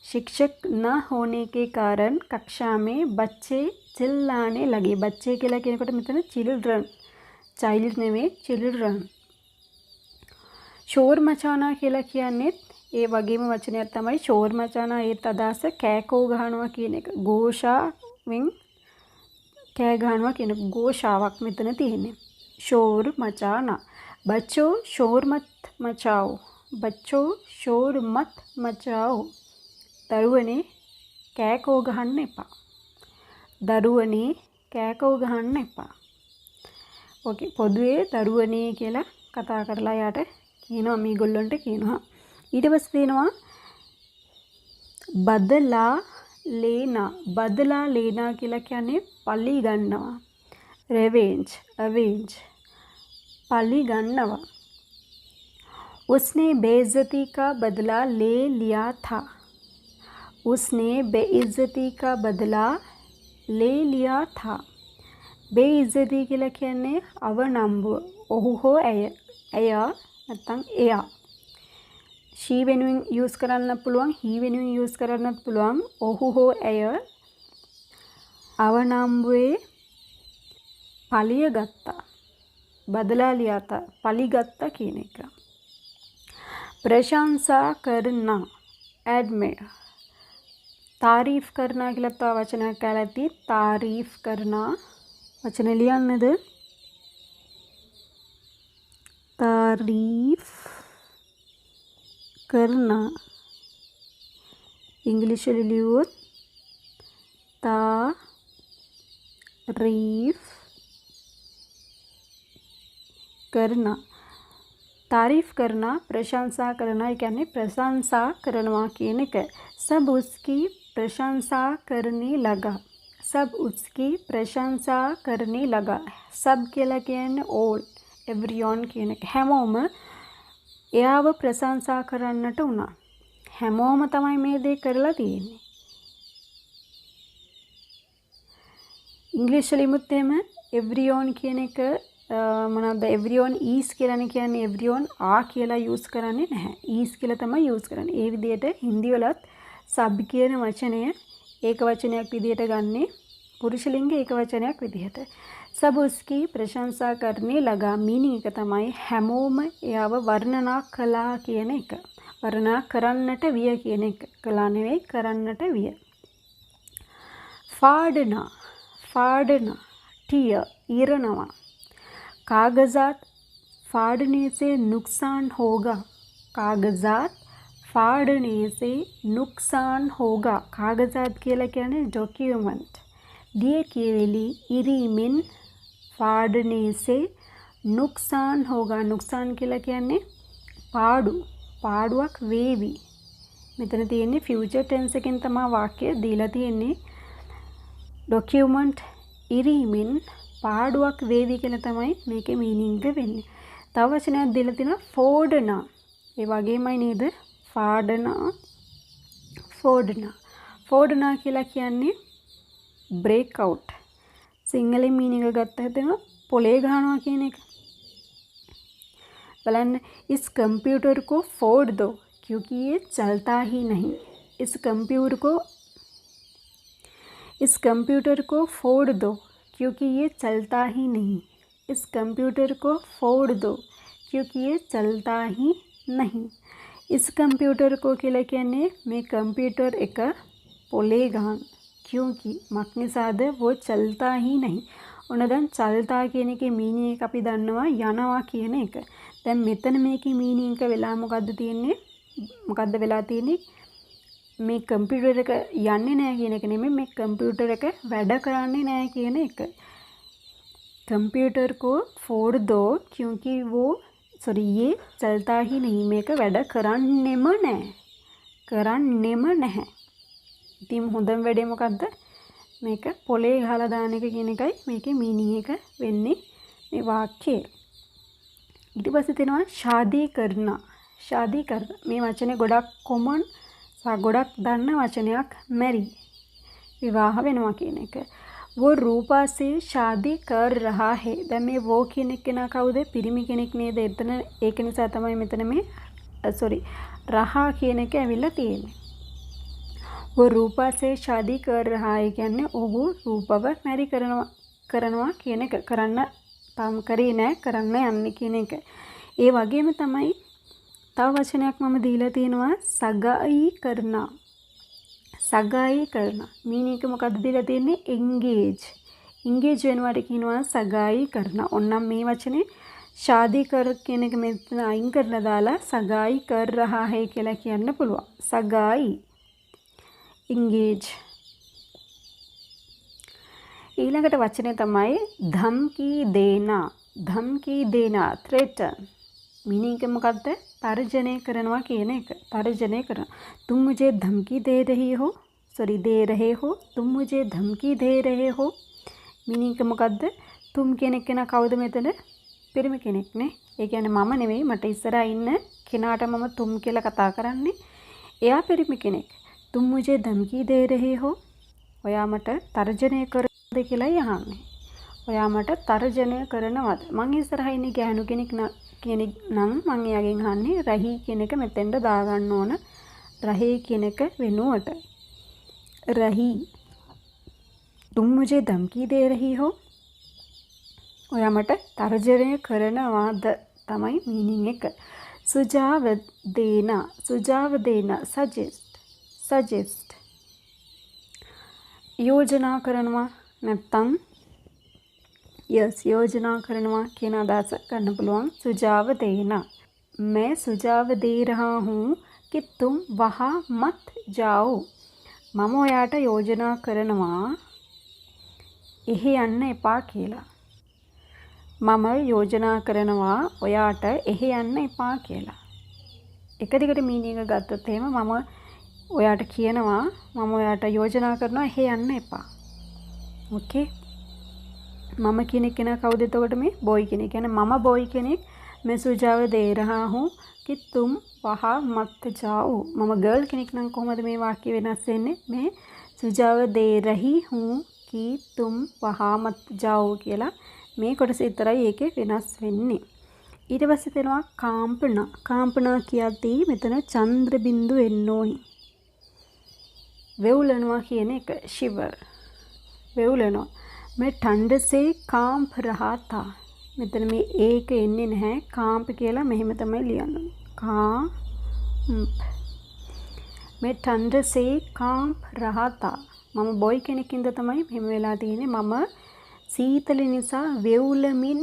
शिक्षक न होने के कारण कक्षा में बच्चे चिल्लाने लगे. बच्चे කියලා කියනකොට මෙතන children, child නෙවෙයි children. शोर मचाना කියලා කියන්නේත් ඒ වගේම වචනයක් තමයි शोर मचाना. ඒත් අදහස කෑකෝ ගහනවා කියන එක. ഘോഷාවෙන් කෑ ගහනවා කියන ഘോഷාවක් මෙතන තියෙන්නේ. शोर मचाना. बच्चों शोर मत मचाओ. बच्चों शोर मत मचाओ. දරුවනේ කෑකෝ ගහන්න එපා. දරුවනේ කෑකෝ ගහන්න එපා. ඕකේ. පොදුවේ දරුවනේ කියලා කතා කරලා යාට කියනවා, මේගොල්ලන්ට කියනවා. ඊට පස්සේ තියෙනවා බදලා ලේනා. බදලා ලේනා කියලා කියන්නේ පලි ගන්නවා. avenge. पली गन्नवा. उसने बेइज्जती का बदला ले लिया था. उसने बेइज्जती का बदला ले लिया था. बेइज्जती කියලා කියන්නේ අවනම්බුව. ඔහු හෝ ඇය. ඇය නැත්නම් එයා. she වෙනුවෙන් use කරන්න පුළුවන්, he වෙනුවෙන් use කරන්නත් පුළුවන්. ඔහු හෝ ඇය අවනම්බුවේ පලිය ගත්තා. බදලා ලියාතා. පලි ගත්තා කියන එක. ප්‍රශංසා කරනා admire. तारीफ करना කියලා තව වචනයක් කියලා ඇති. तारीफ करना वचन लियाන්නද? तारीफ करना इंग्लिश लियुवොත් तारीफ करना. तारीफ करना प्रशंसा करना ये කියන්නේ ප්‍රශංසා කරනවා කියන එක. सब उसकी प्रशंसा करने लगा. सब उसकी प्रशंसा करने लगा. सब කියලා කියන්නේ all, everyone කියන එක. හැමෝම එයාව ප්‍රශංසා කරන්නට උනා. හැමෝම තමයි මේ දේ කරලා තියෙන්නේ. ඉංග්‍රීසි වලිමුත් එහෙම everyone කියන එක මොනවාද? everyone is කියලානේ කියන්නේ. everyone are කියලා use කරන්නේ නැහැ. is කියලා තමයි use කරන්නේ. ඒ විදිහට හින්දි වලත් sub කියන වචනය ඒක වචනයක් විදිහට ගන්නේ. පුරුෂ ලිංග ඒක වචනයක් විදිහට. सब उसकी प्रशंसा करने लगा. meaning එක තමයි හැමෝම එයාව වර්ණනා කළා කියන එක. වර්ණනා කරන්නට විය කියන එක. කළා නෙවෙයි කරන්නට විය. फाड़ना. फाड़ना टीयर ईरනවා. कागजात फाड़ने से नुकसान होगा. कागजात फाड़ने से नुकसान होगा. कागजात කියලා කියන්නේ ડોક્યુમેન્ટ. दिए केवली इरीमिन फाड़ने से नुकसान होगा. नुकसान කියලා කියන්නේ පාඩු. පාඩුවක් වේවි. මෙතන තියෙන්නේ ෆියුචර් ටෙන්ස් එකෙන් තමයි වාක්‍ය දීලා තියෙන්නේ. ડોක්યુමන්ට් ඉරීමින් පාඩුවක් වේවි කියලා තමයි මේකේ මීනින්ග් එක වෙන්නේ. තව වචනයක් දීලා තිනවා ෆෝඩනා. ඒ වගේමයි නේද? ෆාඩනා, ෆෝඩනා. ෆෝඩනා කියලා කියන්නේ ब्रेक आउट. सिंगल मीनिंग गत्ता है तो पोले घाणवा कहने का. බලන්න, इस कंप्यूटर को फोड़ दो क्योंकि ये चलता ही नहीं. इस कंप्यूटर को फोड़ दो क्योंकि ये चलता ही नहीं. इस कंप्यूटर को फोड़ दो क्योंकि ये चलता ही नहीं. इस कंप्यूटर को කියලා කියන්නේ මේ कंप्यूटर එක पोले घाण. क्योंकि මක්නිසාද वो चलता ही नहीं. ඔන්න දැන් चलता කියන එකේ මීනින් එක අපි දන්නවා යනවා කියන එක. දැන් මෙතන මේකේ මීනින් එක වෙලා මොකද්ද තියෙන්නේ? මොකද්ද වෙලා තියෙන්නේ? මේ කම්පියුටර් එක යන්නේ නැහැ කියන එක නෙමෙයි, මේ කම්පියුටර් එක වැඩ කරන්නේ නැහැ කියන එක. कंप्यूटर को फोड़ दो क्योंकि वो ये चलता ही नहीं. මේක වැඩ කරන්නෙම නැහැ. කරන්නෙම නැහැ. ඉතින් හොඳම වැඩේ මොකද්ද? මේක පොලේ ගහලා දාන එක කියන එකයි මේකේ මීනින් එක වෙන්නේ මේ වාක්‍යයේ. ඊට පස්සේ තියෙනවා शादी करना. शादी करना මේ වචනේ ගොඩක් කොමන් සහ ගොඩක් දන්න වචනයක්. marry විවාහ වෙනවා කියන එක. वो रूपा से शादी कर रहा है. දැන් මේ वो කියන කෙනා කවුද? පිරිමි කෙනෙක් නේද? එතන ඒක නිසා තමයි මෙතන මේ रहा කියන එක ඇවිල්ලා තියෙන්නේ. वो रूपा से शादी कर रहा है කියන්නේ ඔහු රූපව මැරි කරනවා කියන එක. කරන්න තාම කරේ නැහැ, කරන්න යන්නේ කියන එක. ඒ වගේම තමයි තව වචනයක් මම දීලා තියෙනවා සගායි කරනා. සගායි කරනා මීනින් එක මොකද්ද දීලා තියෙන්නේ? engage. engage වෙනවට කියනවා සගායි කරනා. ඔන්නම් මේ වචනේ शादी कर කියන එක මෙතන අයින් කරලා දාලා සගායි කර රහා है කියලා කියන්න පුළුවන්. සගායි engage. ඊළඟට වචනේ තමයි ධම්කී දේනා. ධම්කී දේනා threaten. मीनिंग के මොකද්ද? තර්ජනය කරනවා කියන එක. තර්ජනය කරනවා. तुम मुझे धमकी दे रही हो. दे रहे हो. तुम मुझे धमकी दे रहे हो. मीनिंग के මොකද්ද? तुम කෙනෙක් කෙනා කවුද මෙතන? පිරිමි කෙනෙක් නේ. ඒ කියන්නේ මම නෙවෙයි, මට ඉස්සරහා ඉන්න කෙනාට මම තුම් කියලා කතා කරන්නේ. එයා පිරිමි කෙනෙක්. तुम मुझे धमकी दे रहे हो? ඔයා මට තර්ජනය කරනවද කියලායි අහන්නේ. ඔයා මට තර්ජනය කරනවද? මං ඉස්සරහා ඉන්නේ ගැහණු කෙනෙක් නම් මං එයාගෙන් අහන්නේ රහී කියන එක මෙතෙන්ට දාගන්න ඕන. රහේ කියන එක වෙනුවට. රහී. तुम मुझे धमकी दे रही हो? ඔයා මට තර්ජනය කරනවද තමයි මීනින් එක. सुझाव देना suggest योजना කරනවා නැත්නම් योजना කරනවා කියන අදහස ගන්න පුළුවන්. सुझाव देना. मैं सुझाव दे रहा हूँ कि तुम वहाँ मत जाओ. මම ඔයාට යෝජනා කරනවා එහෙ යන්න එපා කියලා. මම යෝජනා කරනවා ඔයාට එහෙ යන්න එපා කියලා. එක දිගට මීනින් එක ගත්තොත් එහෙම මම ඔයාට කියනවා මම ඔයාට යෝජනා කරනවා එහෙ යන්න එපා. ඕකේ. මම කියන කෙනා කවුද එතකොට මේ බොයි කෙනෙක්. කියන්නේ මම බොයි කෙනෙක්. मैं सुझाव दे रहा हूँ कि तुम वहाँ मत जाओ. මම ගර්ල් කෙනෙක් නම් කොහොමද මේ වාක්‍ය වෙනස් වෙන්නේ? मैं सुझाव दे रही हूँ कि तुम वहाँ मत जाओ කියලා මේ කොටස විතරයි ඒකේ වෙනස් වෙන්නේ. ඊට පස්සේ තියෙනවා කාම්පනා. කාම්පනා කියද්දී මෙතන චන්ද්‍ර බින්දු එන්න ඕනි. වෙවුලනවා කියන එක shiver. වෙවුලනවා. मैं ठंड से कांप रहा था. මෙතන මේ ඒක එන්නේ නැහැ. කාම්ප කියලා මෙහෙම තමයි ලියන්නේ. කාම්ප. मैं ठंड से कांप रहा था. මම බොයි කෙනෙක්ින්ද තමයි මෙහෙම වෙලා තියෙන්නේ. මම සීතල නිසා වෙවුලමින්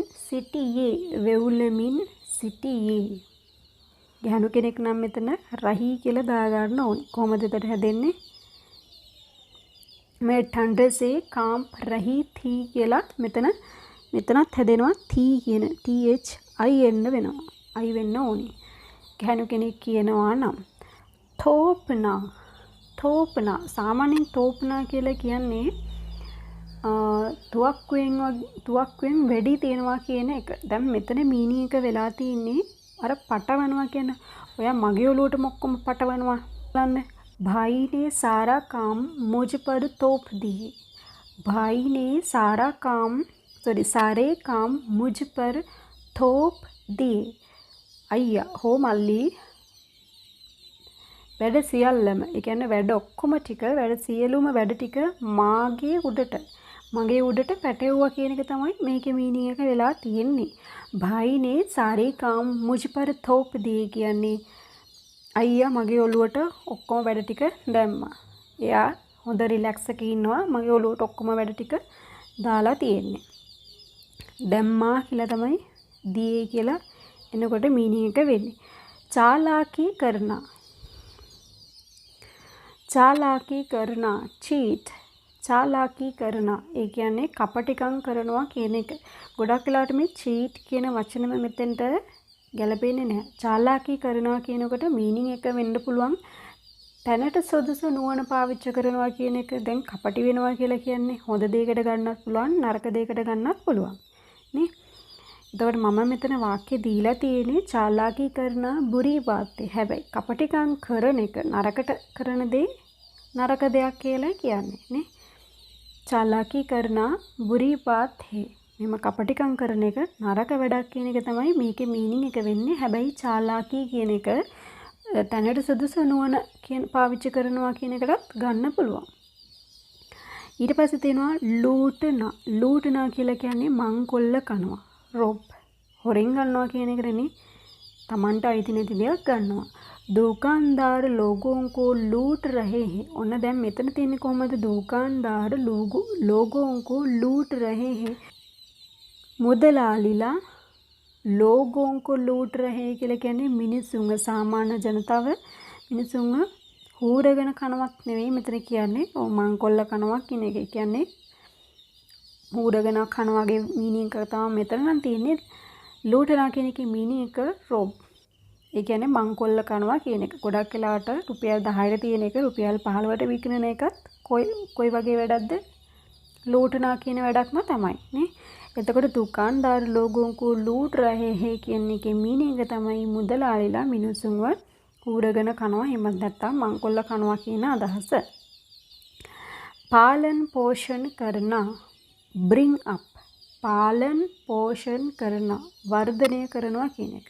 සිටියේ. ගැහණු කෙනෙක් නම් මෙතන රහී කියලා දාගන්න ඕනේ. කොහොමද එතට හැදෙන්නේ? मैं ठंड से कांप रही थी කියලා මෙතනත් හැදෙනවා थी කියන TH I එන්න වෙනවා. I වෙන්න ඕනේ. ගැහණු කෙනෙක් කියනවා නම් තෝපනා. සාමාන්‍යයෙන් තෝපනා කියලා කියන්නේ තුවක්කුවෙන් වැඩි තියනවා කියන එක. දැන් මෙතන මීනින් එක වෙලා තියෙන්නේ අර පටවනවා කියන. ඔයා මගේ ඔලුවට මොක්කොම පටවනවා. බලන්න. भाई ने सारा काम मुझ पर तोप दिए. भाई ने सारे काम मुझ पर थोप दिए. අයියා හෝ මල්ලි වැඩ සියල්ලම ඒ කියන්නේ වැඩ ඔක්කොම ටික වැඩ සියලුම වැඩ ටික මගේ උඩට පැටවුවා කියන එක තමයි මේකේ මීනින් එක වෙලා තියෙන්නේ. भाई ने सारे काम मुझ पर थोप दिए කියන්නේ අයියා මගේ ඔළුවට ඔක්කොම වැඩ ටික දැම්මා. එයා හොඳ රිලැක්ස් එකක ඉන්නවා. මගේ ඔළුවට ඔක්කොම වැඩ ටික දාලා තියෙන්නේ. දැම්මා කියලා තමයි දියේ කියලා එනකොට මීනින් එක වෙන්නේ. चालाकी करना cheat. चालाकी करना ඒ කියන්නේ කපටිකම් කරනවා කියන එක. ගොඩක් වෙලාවට මේ cheat කියන වචනෙම මෙතෙන්ට ගැලපෙන්නේ නැහැ. चालाकी කරනවා කියනකොට මීනින් එක වෙන්න පුළුවන් තැනට සුදුසු නුවණ පාවිච්චි කරනවා කියන එක. දැන් කපටි වෙනවා කියලා කියන්නේ හොඳ දෙයකට ගන්නත් පුළුවන් නරක දෙයකට ගන්නත් පුළුවන් නේ. එතකොට මම මෙතන වාක්‍ය දීලා තියෙන්නේ चालाकी करना बुरी बात है. හැබැයි කපටිකම් කරන එක නරකට කරන දේ නරක දෙයක් කියලා කියන්නේ නේ. चालाकी करना बुरी बात है. මෙම කපටිකම් කරන එක නරක වැඩක් කියන එක තමයි මේකේ මීනින් එක වෙන්නේ. හැබැයි चालाकी කියන එක තැනට සුදුසු නුවණ කියන පාවිච්චි කරනවා කියන එකටත් ගන්න පුළුවන්. ඊට පස්සේ තියෙනවා ලූටනා කියලා කියන්නේ මංකොල්ල කනවා. රොබ් හොරෙන් ගන්නවා කියන එකනේ. Tamanට අයිති නැති දෙයක් ගන්නවා. दुकानदार लोगों को लूट रहे हैं. ඔන්න දැන් මෙතන තියෙන්නේ කොහමද? दुकानदार लोगों को लूट रहे हैं. මුදලාලිලා लोगों को लूट रहे කියලා කියන්නේ මිනිසුන්ව සාමාන්‍ය ජනතාව මිනිසුන්ව හූරගෙන කනවක් නෙවෙයි මෙතන කියන්නේ. මංකොල්ල කනවා කියන එක කියන්නේ හූරගෙන කනවාගේ මීනින් එක තමයි මෙතන නම් තියෙන්නේ. ලූටනා කියන එකේ මීනින් එක රොබ්. ඒ කියන්නේ මංකොල්ල කනවා කියන එක. ගොඩක් වෙලාවට රුපියල් 10ට තියෙන එක රුපියල් 15ට විකිනන එකත් කොයි වගේ වැඩක්ද? ලූටනා කියන වැඩක්ම තමයි නේ. එතකොට දුකාන්දාර लोगों को लूट रहे हैं කියන එකේ මීනින් එක තමයි මුදලාලිලා මිනිසුන්ව ඌරගෙන කනවා එහෙමත් නැත්නම් මංකොල්ල කනවා කියන අදහස. පාලන පෝෂණ කරනා bring up. පාලන පෝෂණ කරනා වර්ධනය කරනවා කියන එක.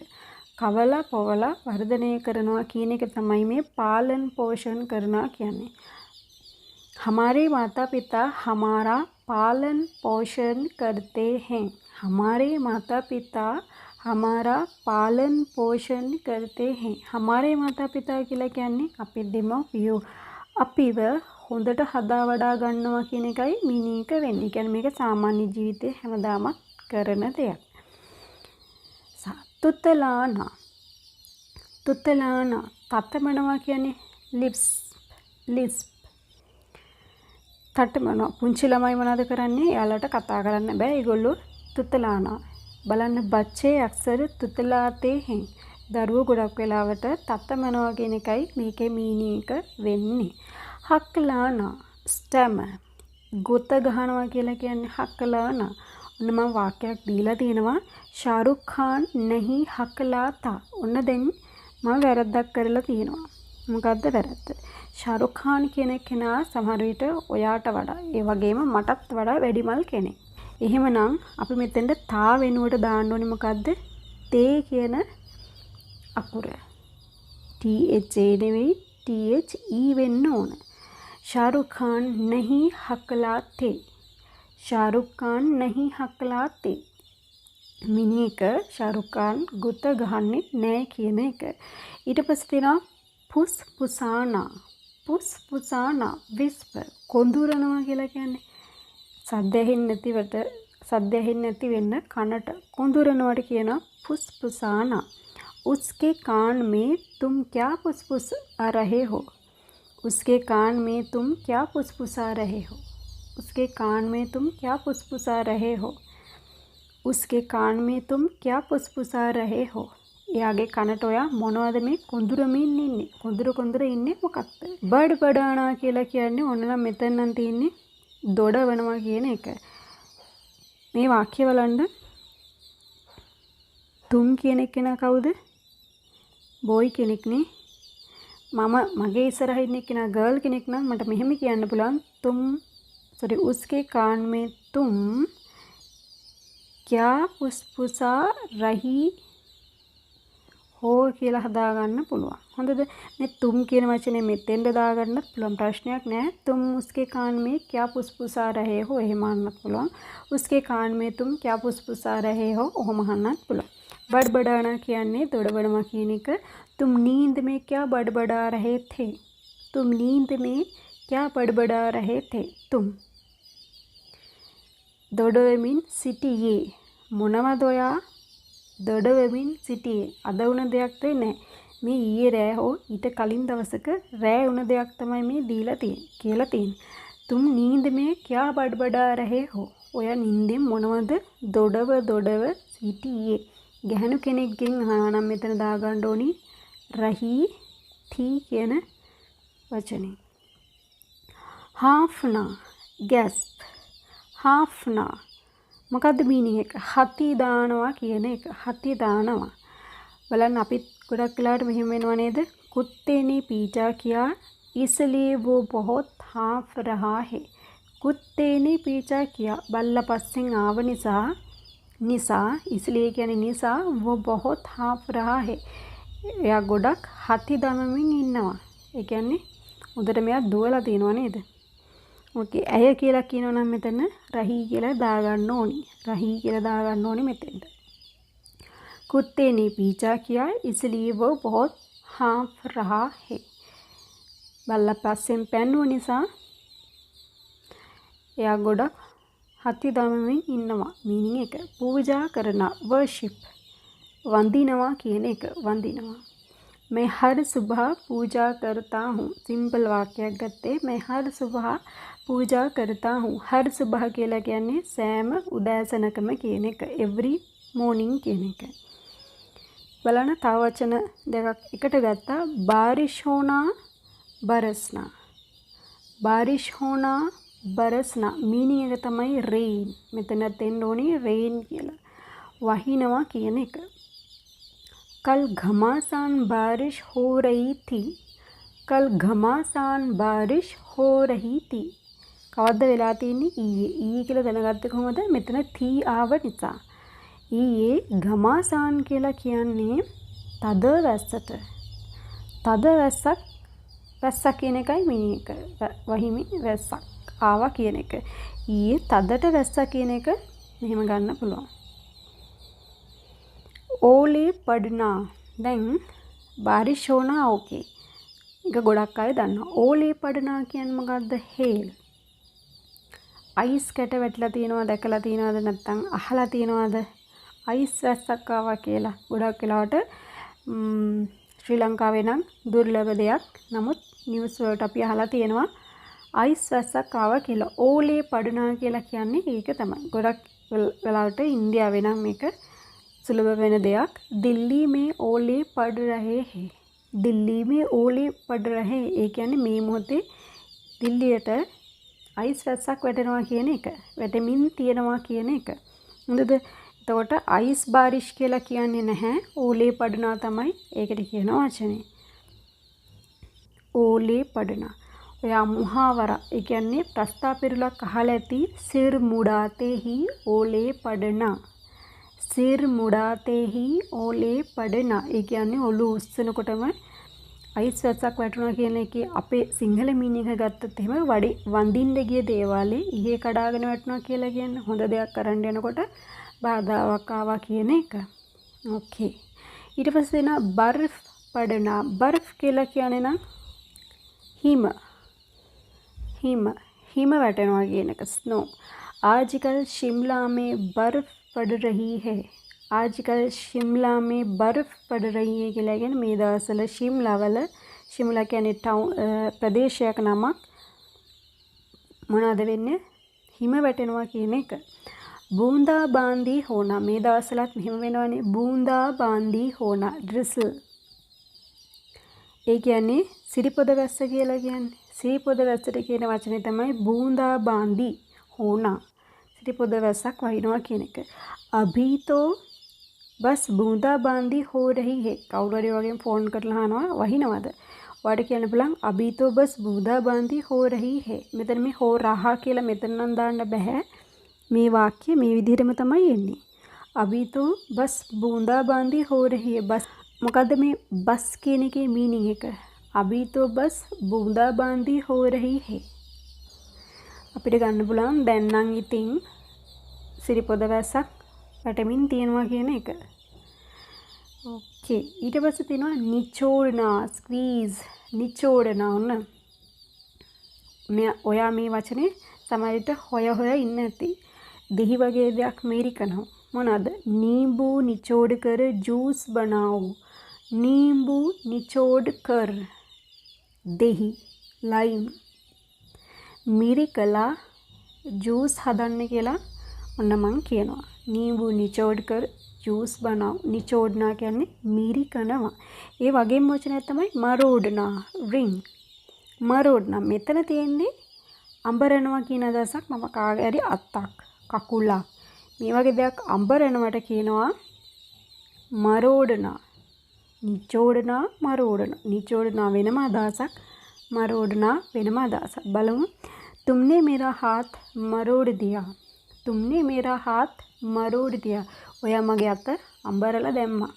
කවලා පොවලා වර්ධනය කරනවා කියන එක තමයි මේ පාලන පෝෂණ කරනවා කියන්නේ. हमारे माता पिता हमारा पालन पोषण करते हैं. हमारे माता पिता हमारा पालन पोषण करते हैं. हमारे माता पिता කියලා කියන්නේ අපේ දෙමව්පියෝ අපිව හොඳට හදා වඩා ගන්නවා කියන එකයි මීනික වෙන්නේ. කියන්නේ මේක සාමාන්‍ය ජීවිතේ හැමදාම කරන දෙයක්. තුතලානා තුතලානා තතමනවා කියන්නේ ලිප්ස් තටමනවා. පුංචි ළමයි මොනවද කරන්නේ? එයාලට කතා කරන්න බෑ. ඒගොල්ලෝ තුතලානා. බලන්න බච්චේ අක්ෂර තුතලාතේ හෙන්. දරුවෝ ගොඩක් වෙලාවට තතමනවා කියන එකයි මේකේ මීනික වෙන්නේ. හක්ලානා ස්ටැම ගොත ගහනවා කියලා කියන්නේ හක්ලානා. ඔන්න මම වාක්‍යයක් දීලා තියෙනවා. ශාරුක් ખાન नहीं හක්ලාතා. ඔන්න දැන් මම වැරද්දක් කරලා තියෙනවා. මොකද්ද වැරද්ද? ශාරුක් ખાන් කියන කෙනා සමහර විට ඔයාට වඩා ඒ වගේම මටත් වඩා වැඩිමල් කෙනෙක්. එහෙමනම් අපි මෙතෙන්ට තා වෙනුවට දාන්න ඕනේ මොකද්ද? තේ කියන අකුර. THA නෙවෙයි THE වෙන්න ඕන. ශාරුක් ખાન नहीं हकलाते. ශාරුක් ખાન नहीं हकलाते. මිනික ශාරුක් ખાන් ගොත ගහන්නේ නැහැ කියන එක. ඊට පස්සේ තියෙනවා පුස්පුසානා. පුස්පුසානා විස්පර් කොඳුරනවා කියලා කියන්නේ සද්ද ඇහෙන්නේ නැති වෙන්න කනට කොඳුරනවට කියනවා පුස්පුසානා. उसके कान में तुम क्या पुसपुसा रहे हो? उसके कान में तुम क्या पुसपुसा रहे हो? उसके कान में तुम क्या पुसपुसा रहे हो? उसके कान में तुम क्या पुसपुसा रहे हो? එයාගේ කනට ඔයා මොනවද මේ කොඳුරමින් ඉන්නේ? කොඳුර ඉන්නේ මොකක්ද? බඩබඩානා කියලා කියන්නේ ඔන්න නම් මෙතන නම් තියෙන්නේ දොඩවනවා කියන එක. මේ වාක්‍ය බලන්න. තුම් කියන කෙනා කවුද? බොයි කෙනෙක් නේ. මගේ ඉස්සරහින් ඉන්න කෙනා ගර්ල් කෙනෙක් නම් මට මෙහෙම කියන්න පුළුවන්. उसके कान में तुम क्या पुसपुसा रही हो කියලා හදාගන්න පුළුවන්. හොඳද? මේ තුම් කියන වචනේ මෙතෙන්ද දාගන්නත් පුළුවන්. ප්‍රශ්නයක් නෑ. तुम उसके कान में क्या पुसपुसा रहे हो එහෙම අහන්නත් පුළුවන්. उसके कान में तुम क्या पुसपुसा रहे हो ඔහොම අහන්නත් පුළුවන්. बड़बड़ाना කියන්නේ දොඩවනවා කියන එක. तुम नींद में क्या बड़बड़ा रहे थे? तुम नींद में क्या बड़बड़ा रहे थे? तुम දොඩවමින් සිටියේ මොනවද ඔයා දොඩවමින් සිටියේ? අද වුණ දෙයක් නැහැ. මේ ඊයේ රෑ හෝ ඊට කලින් දවසක රෑ වුණ දෙයක් තමයි මේ දීලා කියලා තියෙන්නේ. तुम नींद में क्या बड़बड़ा रहे हो? ඔයා නිින්දෙන් මොනවද දොඩව සිටියේ? ගැහණු කෙනෙක්ගෙන් අහනවා නම් මෙතන දාගන්න ඕනි රහී ටී කියන වචනේ. හාෆ්නා ගැස්ප්. හාෆ්නා මොකද්ද මීනින් එක? හති දානවා කියන එක. හති දානවා. බලන්න අපිත් ගොඩක් වෙලාවට මෙහෙම වෙනව නේද? कुत्ते ने पीछा किया इसलिए वो बहुत हाँफ रहा है. कुत्ते ने पीछा किया බල්ලා පස්සෙන් ආව නිසා इसलिए කියන්නේ නිසා वो बहुत हाँफ रहा है. එයා ගොඩක් හති දමමින් ඉන්නවා. ඒ කියන්නේ උදේට මෙයා දුවලා තියනවා නේද? ඕකේ. ඇය කියලා කියනවා නම් මෙතන රහී කියලා දාගන්න ඕනි. රහී කියලා දාගන්න ඕනි මෙතෙන්ට. कुत्ते ने पीछा किया इसलिए वो बहुत हाँफ रहा है. බල්ලා පස්සෙන් පැන්නුව නිසා එයා ගොඩක් හති දමමින් ඉන්නවා. මීනින් එක. පූජා කරනවා worship. වඳිනවා කියන එක. වඳිනවා. मैं हर सुबह पूजा करता हूँ. सिंपल वाक्यයක් ගත්තේ मैं हर सुबह पूजा करता हूँ. हर सुबह කියලා කියන්නේ සෑම උදෑසනකම කියන එක. every morning කියන එක. බලන්න තව වචන දෙකක් එකට ගත්තා. बारिश होना बरसना. बारिश होना बरसना meaning එක තමයි rain. මෙතන දෙන්න ඕනේ rain කියලා. වහිනවා කියන එක. कल घमासान बारिश हो रही थी. कल घमासान बारिश हो रही थी. කවද්ද වෙලා තියෙන්නේ ඊයේ. ඊයේ කියලා දැනගත්තේ කොහොමද? මෙතන තී ආව නිසා. ඊයේ ගමාසාන් කියලා කියන්නේ තද වැස්සට. තද වැස්සක් කියන එකයි මීනින් එක. වහිමි වැස්සක් ආවා කියන එක. ඊයේ තදට වැස්ස කියන එක මෙහෙම ගන්න පුළුවන්. ඕලේ පඩනා. දැන් බාරිෂ් හෝනා ඕකේ. ඒක ගොඩක් අය දන්නවා. ඕලේ පඩනා කියන්නේ මොකද්ද? හේල්. අයිස් කැට වැටලා තියෙනවා දැකලා තියෙනවද නැත්නම් අහලා තියෙනවද? අයිස් වැස්සක් ආවා කියලා. ගොඩක් වෙලාවට ශ්‍රී ලංකාවේ නම් දුර්ලභ දෙයක්. නමුත් නිවුස් වලට අපි අහලා තියෙනවා අයිස් වැස්සක් ආවා කියලා. ඕලේ පඩනා කියලා කියන්නේ ඒක තමයි. ගොඩක් වෙලාවට ඉන්දියාවේ නම් මේක සුලභ වෙන දෙයක්. දිල්ලී මේ ඕලේ පඩ රහේ හේ. දිල්ලී මේ ඕලේ පඩ රහේ. ඒ කියන්නේ මේ මොහොතේ දිල්ලියට අයිස් වැස්සක් වැටෙනවා කියන එක. වැටෙමින් තියෙනවා කියන එක. හොඳද? එතකොට අයිස් බාරිෂ් කියලා කියන්නේ නැහැ. ඕලේ පඩනා තමයි ඒකට කියන වචනේ. ඕලේ පඩනා. ඔයා මුහාවරා. ඒ කියන්නේ ප්‍රස්තා පෙරලක් අහලා ඇති සිර් මුඩාතේහි ඕලේ පඩනා. සිර් මුඩාතේහි ඕලේ පඩනා. ඒ කියන්නේ ඔලු උස්සනකොටම අයිස් වැස්සක් වැටුණා කියන එකේ අපේ සිංහල මීනින් එක ගත්තත් එහෙම වඳින්න ගිය දේවාලේ ඊයේ කඩාගෙන වැටුණා කියලා කියන්නේ හොඳ දෙයක් කරන්න යනකොට බාධාවක් ආවා කියන එක. ඕකේ. ඊට පස්සේ එනවා බර්ෆ් පඩනා. බර්ෆ් කියලා කියන්නේ නම් හිම වැටෙනවා කියන එක. ස්නෝ. ආජකල් शिमला में बर्फ पड़ रही है. आजकल शिमला में बर्फ पड़ रही है කියලා කියන්නේ මේ දවස්වල शिमला කියන්නේ ප්‍රදේශයක නමක්. මොනවාද වෙන්නේ? හිම වැටෙනවා කියන එක. බූන්දා බාන්දී හෝනා. මේ දවස්වලත් මෙහෙම වෙනවනේ. බූන්දා බාන්දී හෝනා. ඩ්‍රිසල්. ඒ කියන්නේ සිරිපොද වැස්ස කියලා කියන්නේ. සිරිපොද වැස්සට කියන වචනේ තමයි බූන්දා බාන්දී හෝනා. සිරිපොද වැස්සක් වහිනවා කියන එක. अभी तो बस බූන්දා බාන්දී හෝ රහී හේ. කවුරු හරි වගේ ෆෝන් කරලා අහනවා වහිනවද? ඔයාලට කියන්න පුළුවන් अभी तो बस බූන්දා බාන්දී හෝ රහී හේ. මෙතන මේ හෝ රහා කියලා මෙතන නම් දාන්න බෑ. මේ වාක්‍ය මේ විදිහටම තමයි එන්නේ. अभी तो बस බූන්දා බාන්දී හෝ රහී හේ. බස් මොකද්ද මේ බස් කියන එකේ මීනින් එක? अभी तो बस බූන්දා බාන්දී හෝ රහී හේ. අපිට ගන්න පුළුවන් දැන් නම් ඉතින් සිරිපොද වැස්සක් වැටමින් තියෙනවා කියන එක. ඕකේ. ඊට පස්සේ තියෙනවා නිචෝඩනා. ස්ක්වීස්. නිචෝඩනා. ඔයා මේ වචනේ සමහරවිට හොය ඉන්න ඇති. දෙහි වගේ දෙයක් මේරිකනවා. මොනවාද? नींबू निचोड़ कर जूस बनाओ. नींबू निचोड़ कर. දෙහි. ලයිම්. මිරිකලා ජූස් හදන්න කියලා ඔන්න මං කියනවා. नींबू निचोड़ कर जूस बनाओ. निचोड़ना කියන්නේ මිරිකනවා. ඒ වගේම වචනයක් තමයි මරෝඩනා. ring. මරෝඩනා. මෙතන තියෙන්නේ අඹරනවා කියන අදහසක්. මම කාගේ හරි අත්තක් කකුලක් මේ වගේ දෙයක් අඹරනවට කියනවා මරෝඩනා. නිචෝඩනා මරෝඩනා. නිචෝඩනා වෙනම අදහසක්. मरोड़ना වෙනම අදහසක්. බලමු. तुमने मेरा हाथ मरोड़ दिया. तुमने मेरा हाथ मरोड़ दिया. ඔයා මගේ අත අඹරලා දැම්මා.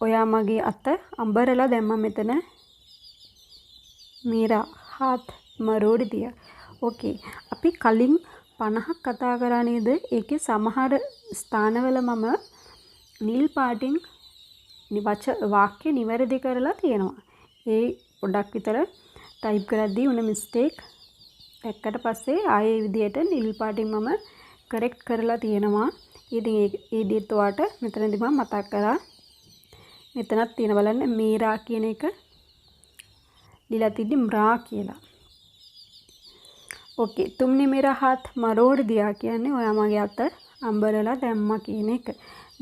ඔයා මගේ අත අඹරලා දැම්මා මෙතන. मेरा हाथ मरोड़ दिया. ඕකේ. අපි කලින් 50ක් කතා කරා නේද? ඒකේ සමහර ස්ථානවල මම නිල් පාටින් වාක්‍ය නිවැරදි කරලා තියෙනවා. ඒ පොඩක් විතර ටයිප් කරද්දී උන මිස්ටේක් එක්කට පස්සේ ආයේ විදියට නිල් පාටින් මම කරෙක්ට් කරලා තියෙනවා. ඉතින් ඒ දෙත් ඔයාට මෙතනදී මම මතක් කරා. මෙතනක් තියෙන බලන්න මේරා කියන එක ලියලා තින්නේ म्रा කියලා. ओके. तुमने मेरा हाथ मरोड़ दिया කියන්නේ ඔයා මගේ අත අඹරලා දැම්මා කියන එක.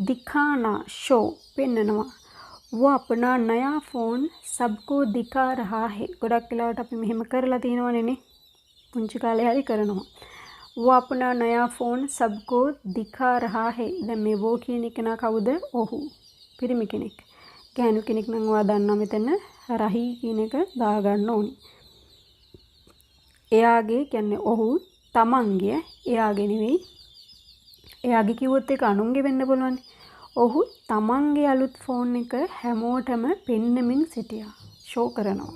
दिखाना. शो. පෙන්නනවා. वो अपना नया फ़ोन सबको दिखा रहा है. ගොඩක් වෙලාවට අපි මෙහෙම කරලා තියෙනවනේ නේ. පුංචි කාලේ හරි කරනවා. वो अपना नया फ़ोन सबको दिखा रहा है. දැන් මේ වෝ කියන එක නා කවුද? ඔහු. පිරිමි කෙනෙක්. ගැහණු කෙනෙක් නම් ඔයා දන්නවා මෙතන රහී කියන එක දාගන්න ඕනි. එයාගේ කියන්නේ ඔහු තමන්ගේ එයාගේ නෙවෙයි. එයාගේ කිව්වොත් ඒක අනුන්ගේ වෙන්න පුළුවන්. ඔහු තමන්ගේ අලුත් ෆෝන් එක හැමෝටම පෙන්නමින් සිටියා. ෂෝ කරනවා.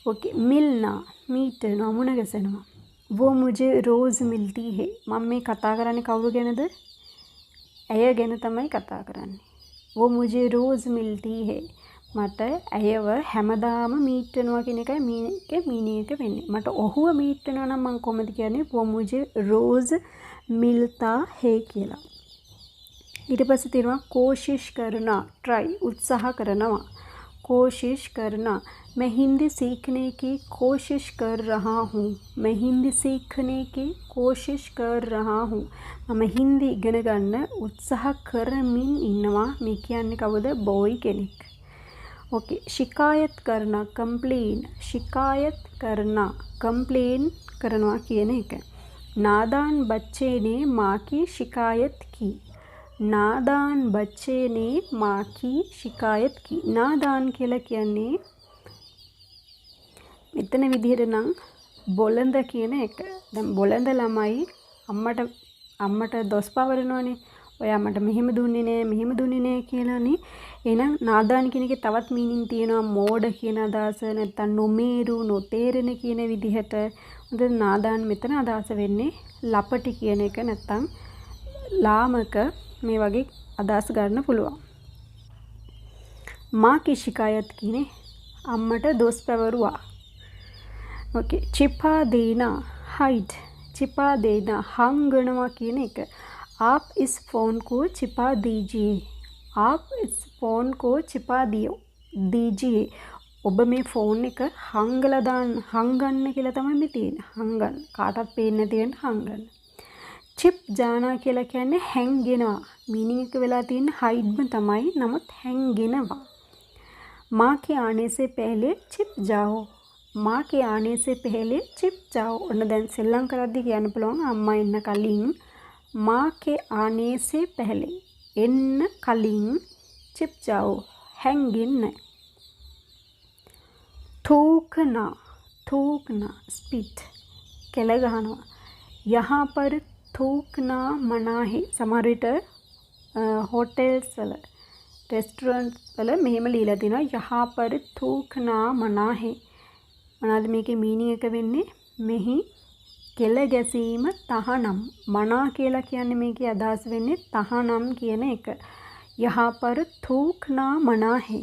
ओके मिलना मीट करना मुन ගැසෙනවා. वो मुझे रोज़ मिलती है. මම මේ කතා කරන්නේ කවුරු ගැනද? ඇය ගැන තමයි කතා කරන්නේ. वो मुझे रोज़ मिलती है. මට ඇයව හැමදාම මීට් වෙනවා කියන එකයි මේකේ මීනින් එක වෙන්නේ. මට ඔහුව මීට් වෙනවා නම් මම කොහොමද කියන්නේ? वो मुझे रोज़ मिलता है කියලා. ඊට පස්සේ තියෙනවා कोशिश करना, try උත්සාහ කරනවා. कोशिश करना. मैं हिंदी सीखने की कोशिश कर रहा हूँ. मैं हिंदी सीखने की कोशिश कर रहा हूँ. මම හින්දි ඉගෙන ගන්න උත්සාහ කරමින් ඉන්නවා. මේ කියන්නේ කවුද? බොයි කෙනෙක්. ओके शिकायत करना, कंप्लेन. शिकायत करना, कंप्लेन करනවා කියන එක. नादान बच्चे ने माँ की शिकायत की. नादान बच्चे ने माँ की शिकायत की. नादान කියලා කියන්නේ මෙතන විදිහට නම් බොළඳ කියන එක. දැන් බොළඳ ළමයි අම්මට දොස් පවරනවානේ. ඔයා මට මෙහෙම දුන්නේ නෑ කියලානේ. එහෙනම් නාදාන කියන එකේ තවත් මීනින් තියෙනවා. මෝඩ කියන අදහස නැත්නම් නොමේරු නොතේරෙන කියන විදිහට. හොඳ නාදාන මෙතන අදහස වෙන්නේ ලපටි කියන එක නැත්නම් ලාමක මේ වගේ අදහස් ගන්න පුළුවන්. माँ की शिकायत कीने අම්මට දොස් පැවරුවා. ओके छिपा देना, हाइड. छिपा देना හංගනවා කියන එක. आप इस फ़ोन को छिपा दीजिए. आप इस फ़ोन को छिपा दीजिए. ඔබ මේ ෆෝන් එක හංගන්න කියලා තමයි මේ තියෙන්නේ. හංගන්න. කාටවත් පේන්නේ නැති වෙන හංගන්න. චිප් ජානා කියලා කියන්නේ හැංගෙනවා. මීනින් එක වෙලා තියෙන්නේ හයිඩ්ම තමයි. නමුත් හැංගෙනවා. माँ के आने से पहले छिप जाओ. माँ के आने से पहले छिप जाओ. ඔන්න දැන් සෙල්ලම් කරද්දී කියන්න පුළුවන් අම්මා එන්න කලින් माँ के आने से पहले එන්න කලින් छिप जाओ හැංගෙන්න. थूकना स्पिट කෙල ගහනවා. यहाँ पर थूकना मना है. සමහර විට හෝටල්ස් වල रेस्टोरेंट වල මෙහෙම ලියලා තිනවා यहाँ पर थूकना मना है. මොනවාද මේකේ මීනින් එක වෙන්නේ? මෙහි කෙල ගැසීම තහනම්. මනා කියලා කියන්නේ මේකේ අදහස් වෙන්නේ තහනම් කියන එක. यहाँ पर थूकना मना है.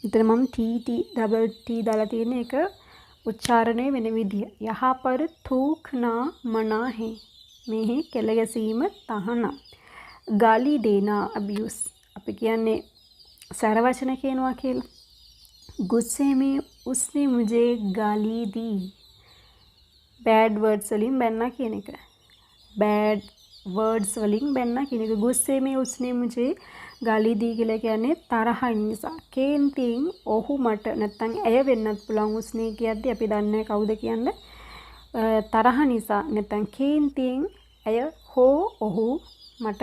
इतना मम डबल टी दाला තියෙන එක උච්චාරණය වෙන විදිය. यहाँ पर थूकना मना है. මෙහි කෙල ගැසීම තහනම්. गाली देना, अब्यूज. අපි කියන්නේ සැර වචන කියනවා කියලා. गुस्से में उसने मुझे गाली दी. बैड वर्ड्स වලින් බැන්නා කියන එක. बैड वर्ड्स වලින් බැන්නා කියන එක. गुस्से में उसने मुझे गाली दी කියලා කියන්නේ තරහින් නිසා. කේන්තියෙන් ඔහු මට නැත්තම් ඇය වෙන්නත් පුළුවන්. उसने කියද්දි අපි දන්නේ කවුද කියන්නේ. තරහ නිසා නැත්තම් කේන්තියෙන් ඇය හෝ ඔහු මට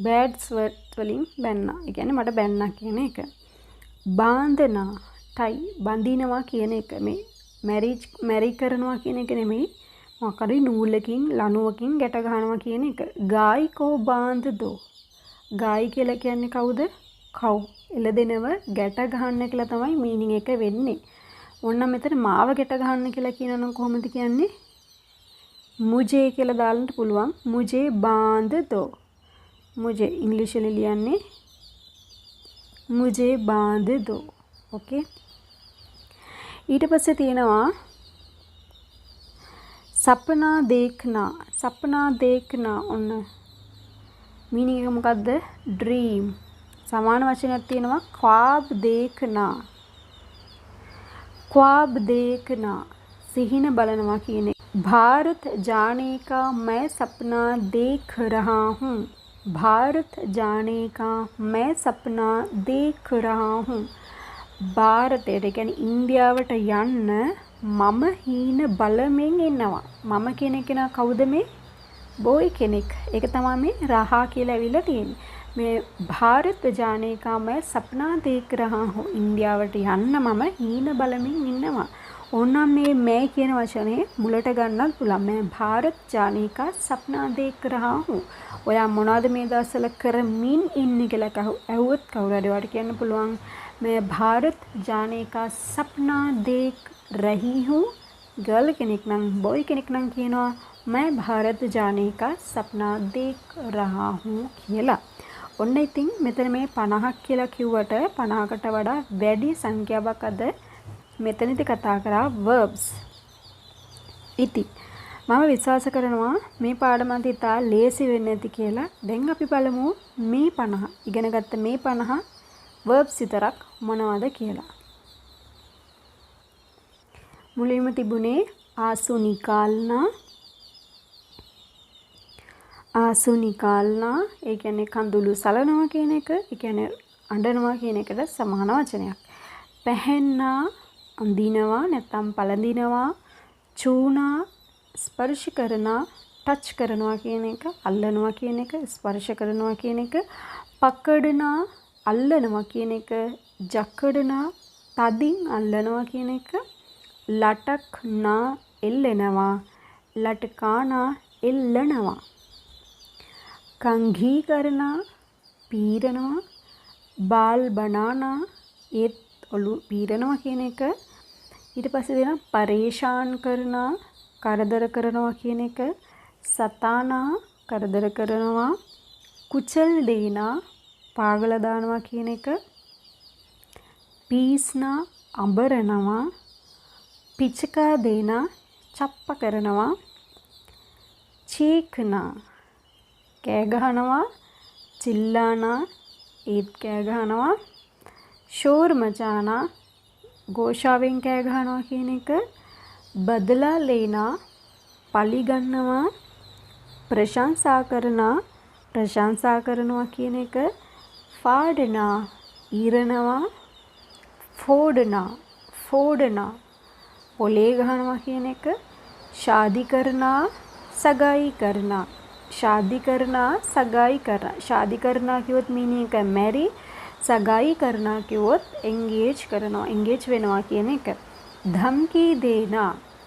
බෑඩ්ස් වර්ඩ්ස් වලින් බැන්නා. ඒ කියන්නේ මට බැන්නා කියන එක. බාන්දනා, ටයි බඳිනවා කියන එක. මේ මැරි කරනවා කියන එක නෙමෙයි. මොකද නූලකින් ලණුවකින් ගැට ගන්නවා කියන එක. ගායි කෝ බාන්ද දෝ. ගායි කියලා කියන්නේ කවුද? කව්. එළදෙනව ගැට ගන්න කියලා තමයි මීනින් එක වෙන්නේ. ඕන්න මෙතන මාව ගැට ගන්න කියලා කියනනම් කොහොමද කියන්නේ? මුජේ කියලා දාන්න පුළුවන්. මුජේ බාන්ද දෝ. मुझे इंग्लिश ले लिया ने मुझे बांध दो. ओके ඊට පස්සේ තියෙනවා सपना देखना. ඔන්න මීනින් එක මොකද්ද? ड्रीम. සමාන වචනයක් තියෙනවා ख्वाब देखना. සිහින බලනවා කියන එක. भारत जाने का मैं सपना देख रहा हूँ. भारत जाने का मैं सपना देख रहा हूँ. ಭಾರතයට කියන්නේ ඉන්දියාවට යන්න මම හීන බලමින් ඉන්නවා. මම කියන කෙනා කවුද මේ? බොයි කෙනෙක්. ඒක තමයි මේ රහා කියලා ඇවිල්ලා තියෙන්නේ. මේ ಭಾರತ जाने का मैं सपना देख रहा हूँ. ඉන්දියාවට යන්න මම හීන බලමින් ඉන්නවා. ඕනනම් මේ मैं කියන වචනේ මුලට ගන්නත් පුළුවන්. मैं भारत जाने का सपना देख रहा हूँ. ඔයා මොනවද මේ දවස්වල කරමින් ඉන්නේ කියලා ඇහුවොත් කවුරු හරි ඔයාලට කියන්න පුළුවන් मैं भारत जाने का सपना देख रही हूँ. गर्ल කෙනෙක් නම් බොයි කෙනෙක් නම් කියනවා मैं भारत जाने का सपना देख रहा हूँ කියලා. ඔන්න ඉතින් මෙතන මේ 50ක් කියලා කිව්වට 50කට වඩා වැඩි සංඛ්‍යාවක් අද මෙතනදී කතා කරා verbs. ඉතින් මම විශ්වාස කරනවා මේ පාඩම අද ඉතා ලේසි වෙන්නේ නැති කියලා. දැන් අපි බලමු මේ 50 ඉගෙන ගත්ත මේ 50 verbs විතරක් මොනවද කියලා. මුලින්ම තිබුණේ ආසු නිකාල්නා. ආසු නිකාල්නා ඒ කියන්නේ කඳුළු සලනවා කියන එක. ඒ කියන්නේ අඬනවා කියන එකට සමාන වචනයක්. පැහැන්නා අඳිනවා නැත්නම් පළඳිනවා. චූනා ස්පර්ශ කරනවා ටච් කරනවා කියන එක. අල්ලනවා කියන එක ස්පර්ශ කරනවා කියන එක. පකඩනා අල්ලනවා කියන එක. ජකඩනා තදින් අල්ලනවා කියන එක. ලටක්නා එල්ලෙනවා. ලටකානා එල්ලනවා. कंघी करना पीरනවා. बाल बनाना ඒත් ඔලු පීරනවා කියන එක. ඊට පස්සේ දෙනවා පරේෂාන් කරනා කරදර කරනවා කියන එක. සතානා කරදර කරනවා. කුචල් දේනා පාගල දානවා කියන එක. පීස්නා අඹරනවා. පිචකා දේනා චප්ප කරනවා. චීක්නා කෑ ගහනවා. චිල්ලානා ඒත් කෑ ගහනවා. शोर मचाना घोषाවෙන් කෑ ගහනවා කියන එක. බදලා लेना පලිගන්නවා. ප්‍රශංසා කරනවා කියන එක. ෆාඩනා ඊරනවා. ෆෝඩනා පොලේ ගහනවා කියන එක. शादी करना सगाई करना शादी करना सगाई करना. शादी करना කිව්වොත් meaning එක marry. सगाई करना කිව්වොත් engage කරනවා engage වෙනවා කියන එක. धमकी देना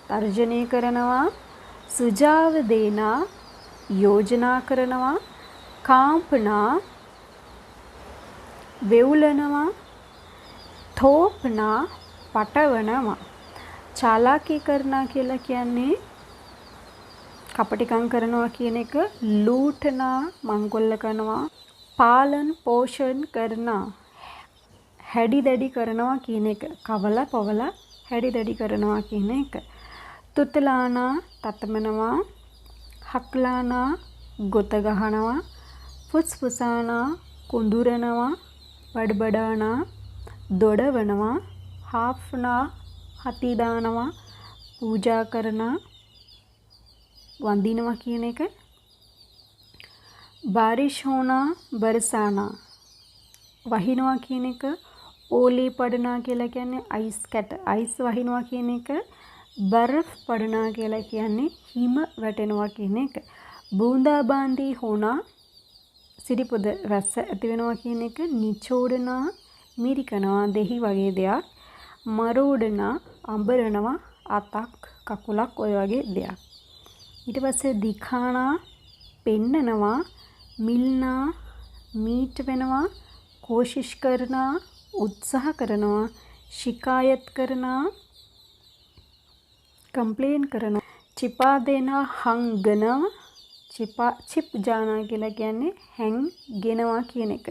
තර්ජනය කරනවා. सुझाव देना योजना කරනවා. कांपना වෙවුලනවා. थोपना පටවනවා. चालाकी करना කියලා කියන්නේ කපටිකම් කරනවා කියන එක. लूटना මංකොල්ල කරනවා. पालन पोषण करना හැඩි දැඩි කරනවා කියන එක. කවලා පොවලා හැඩි දැඩි කරනවා කියන එක. තුතලානා තතමනවා. හක්ලානා ගොත ගහනවා. ෆුස්ෆුසානා කුඳුරනවා. බඩබඩානා දොඩවනවා. හාෆ්නා හති දානවා. පූජා කරනවා වඳිනවා කියන එක. बारिश होना बरसाना වහිනවා කියන එක. ඕලේ පඩනා කියලා කියන්නේ අයිස් කැට අයිස් වහිනවා කියන එක. බර්ෆ් පඩනා කියලා කියන්නේ හිම වැටෙනවා කියන එක. බූන්දා බාන්දී හොනා සිරිපොද රස ඇති වෙනවා කියන එක. නිචෝඩනා මිරිකනවා දෙහි වගේ දෙයක්. මරෝඩනා අඹරනවා අතක් කකුලක් ඔය වගේ දෙයක්. ඊට පස්සේ දිඛානා පෙන්නනවා. මිල්නා මීට වෙනවා. कोशिश करना උත්සාහ කරනවා. शिकायत करना कंप्लेन करනවා. छिपा देना हंगना චිප් ජානා කියලා කියන්නේ හැංගෙනවා කියන එක.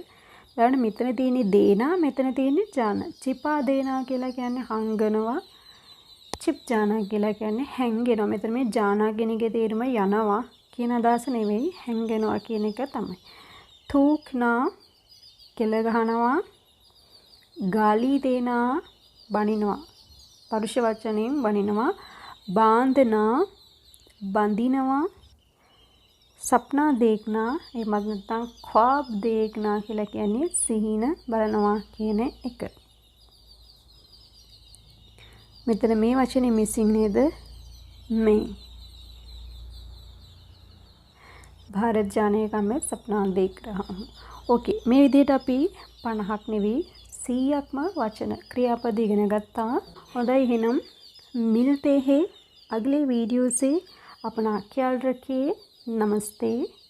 ඊළඟ මෙතන තියෙන්නේ දේනා මෙතන තියෙන්නේ ජානා. චිපා දේනා කියලා කියන්නේ හංගනවා. චිප් ජානා කියලා කියන්නේ හැංගෙනවා. මෙතන මේ ජානා කියන එකේ තේරුම යනවා කියන අදහස නෙවෙයි හැංගෙනවා කියන එක තමයි. थूकना කෙල ගහනවා. गाली देना බනිනවා. පරුෂ වචනයෙන් බනිනවා. बांधना බඳිනවා. सपना देखना එහෙමත් නැත්නම් ख्वाब देखना කියලා කියන්නේ සිහින බලනවා කියන එක. මෙතන මේ වචනේ මිසින් නේද? මේ. भारत जाने का मैं सपना देख रहा हूँ. ओके, මේ විදිහට අපි 50ක් නෙවෙයි 100ක්ම වචන ක්‍රියාපද ඉගෙන ගත්තා. හොඳයි, එහෙනම් मिलते हैं अगले वीडियो से. अपना ख्याल रखिए. नमस्ते.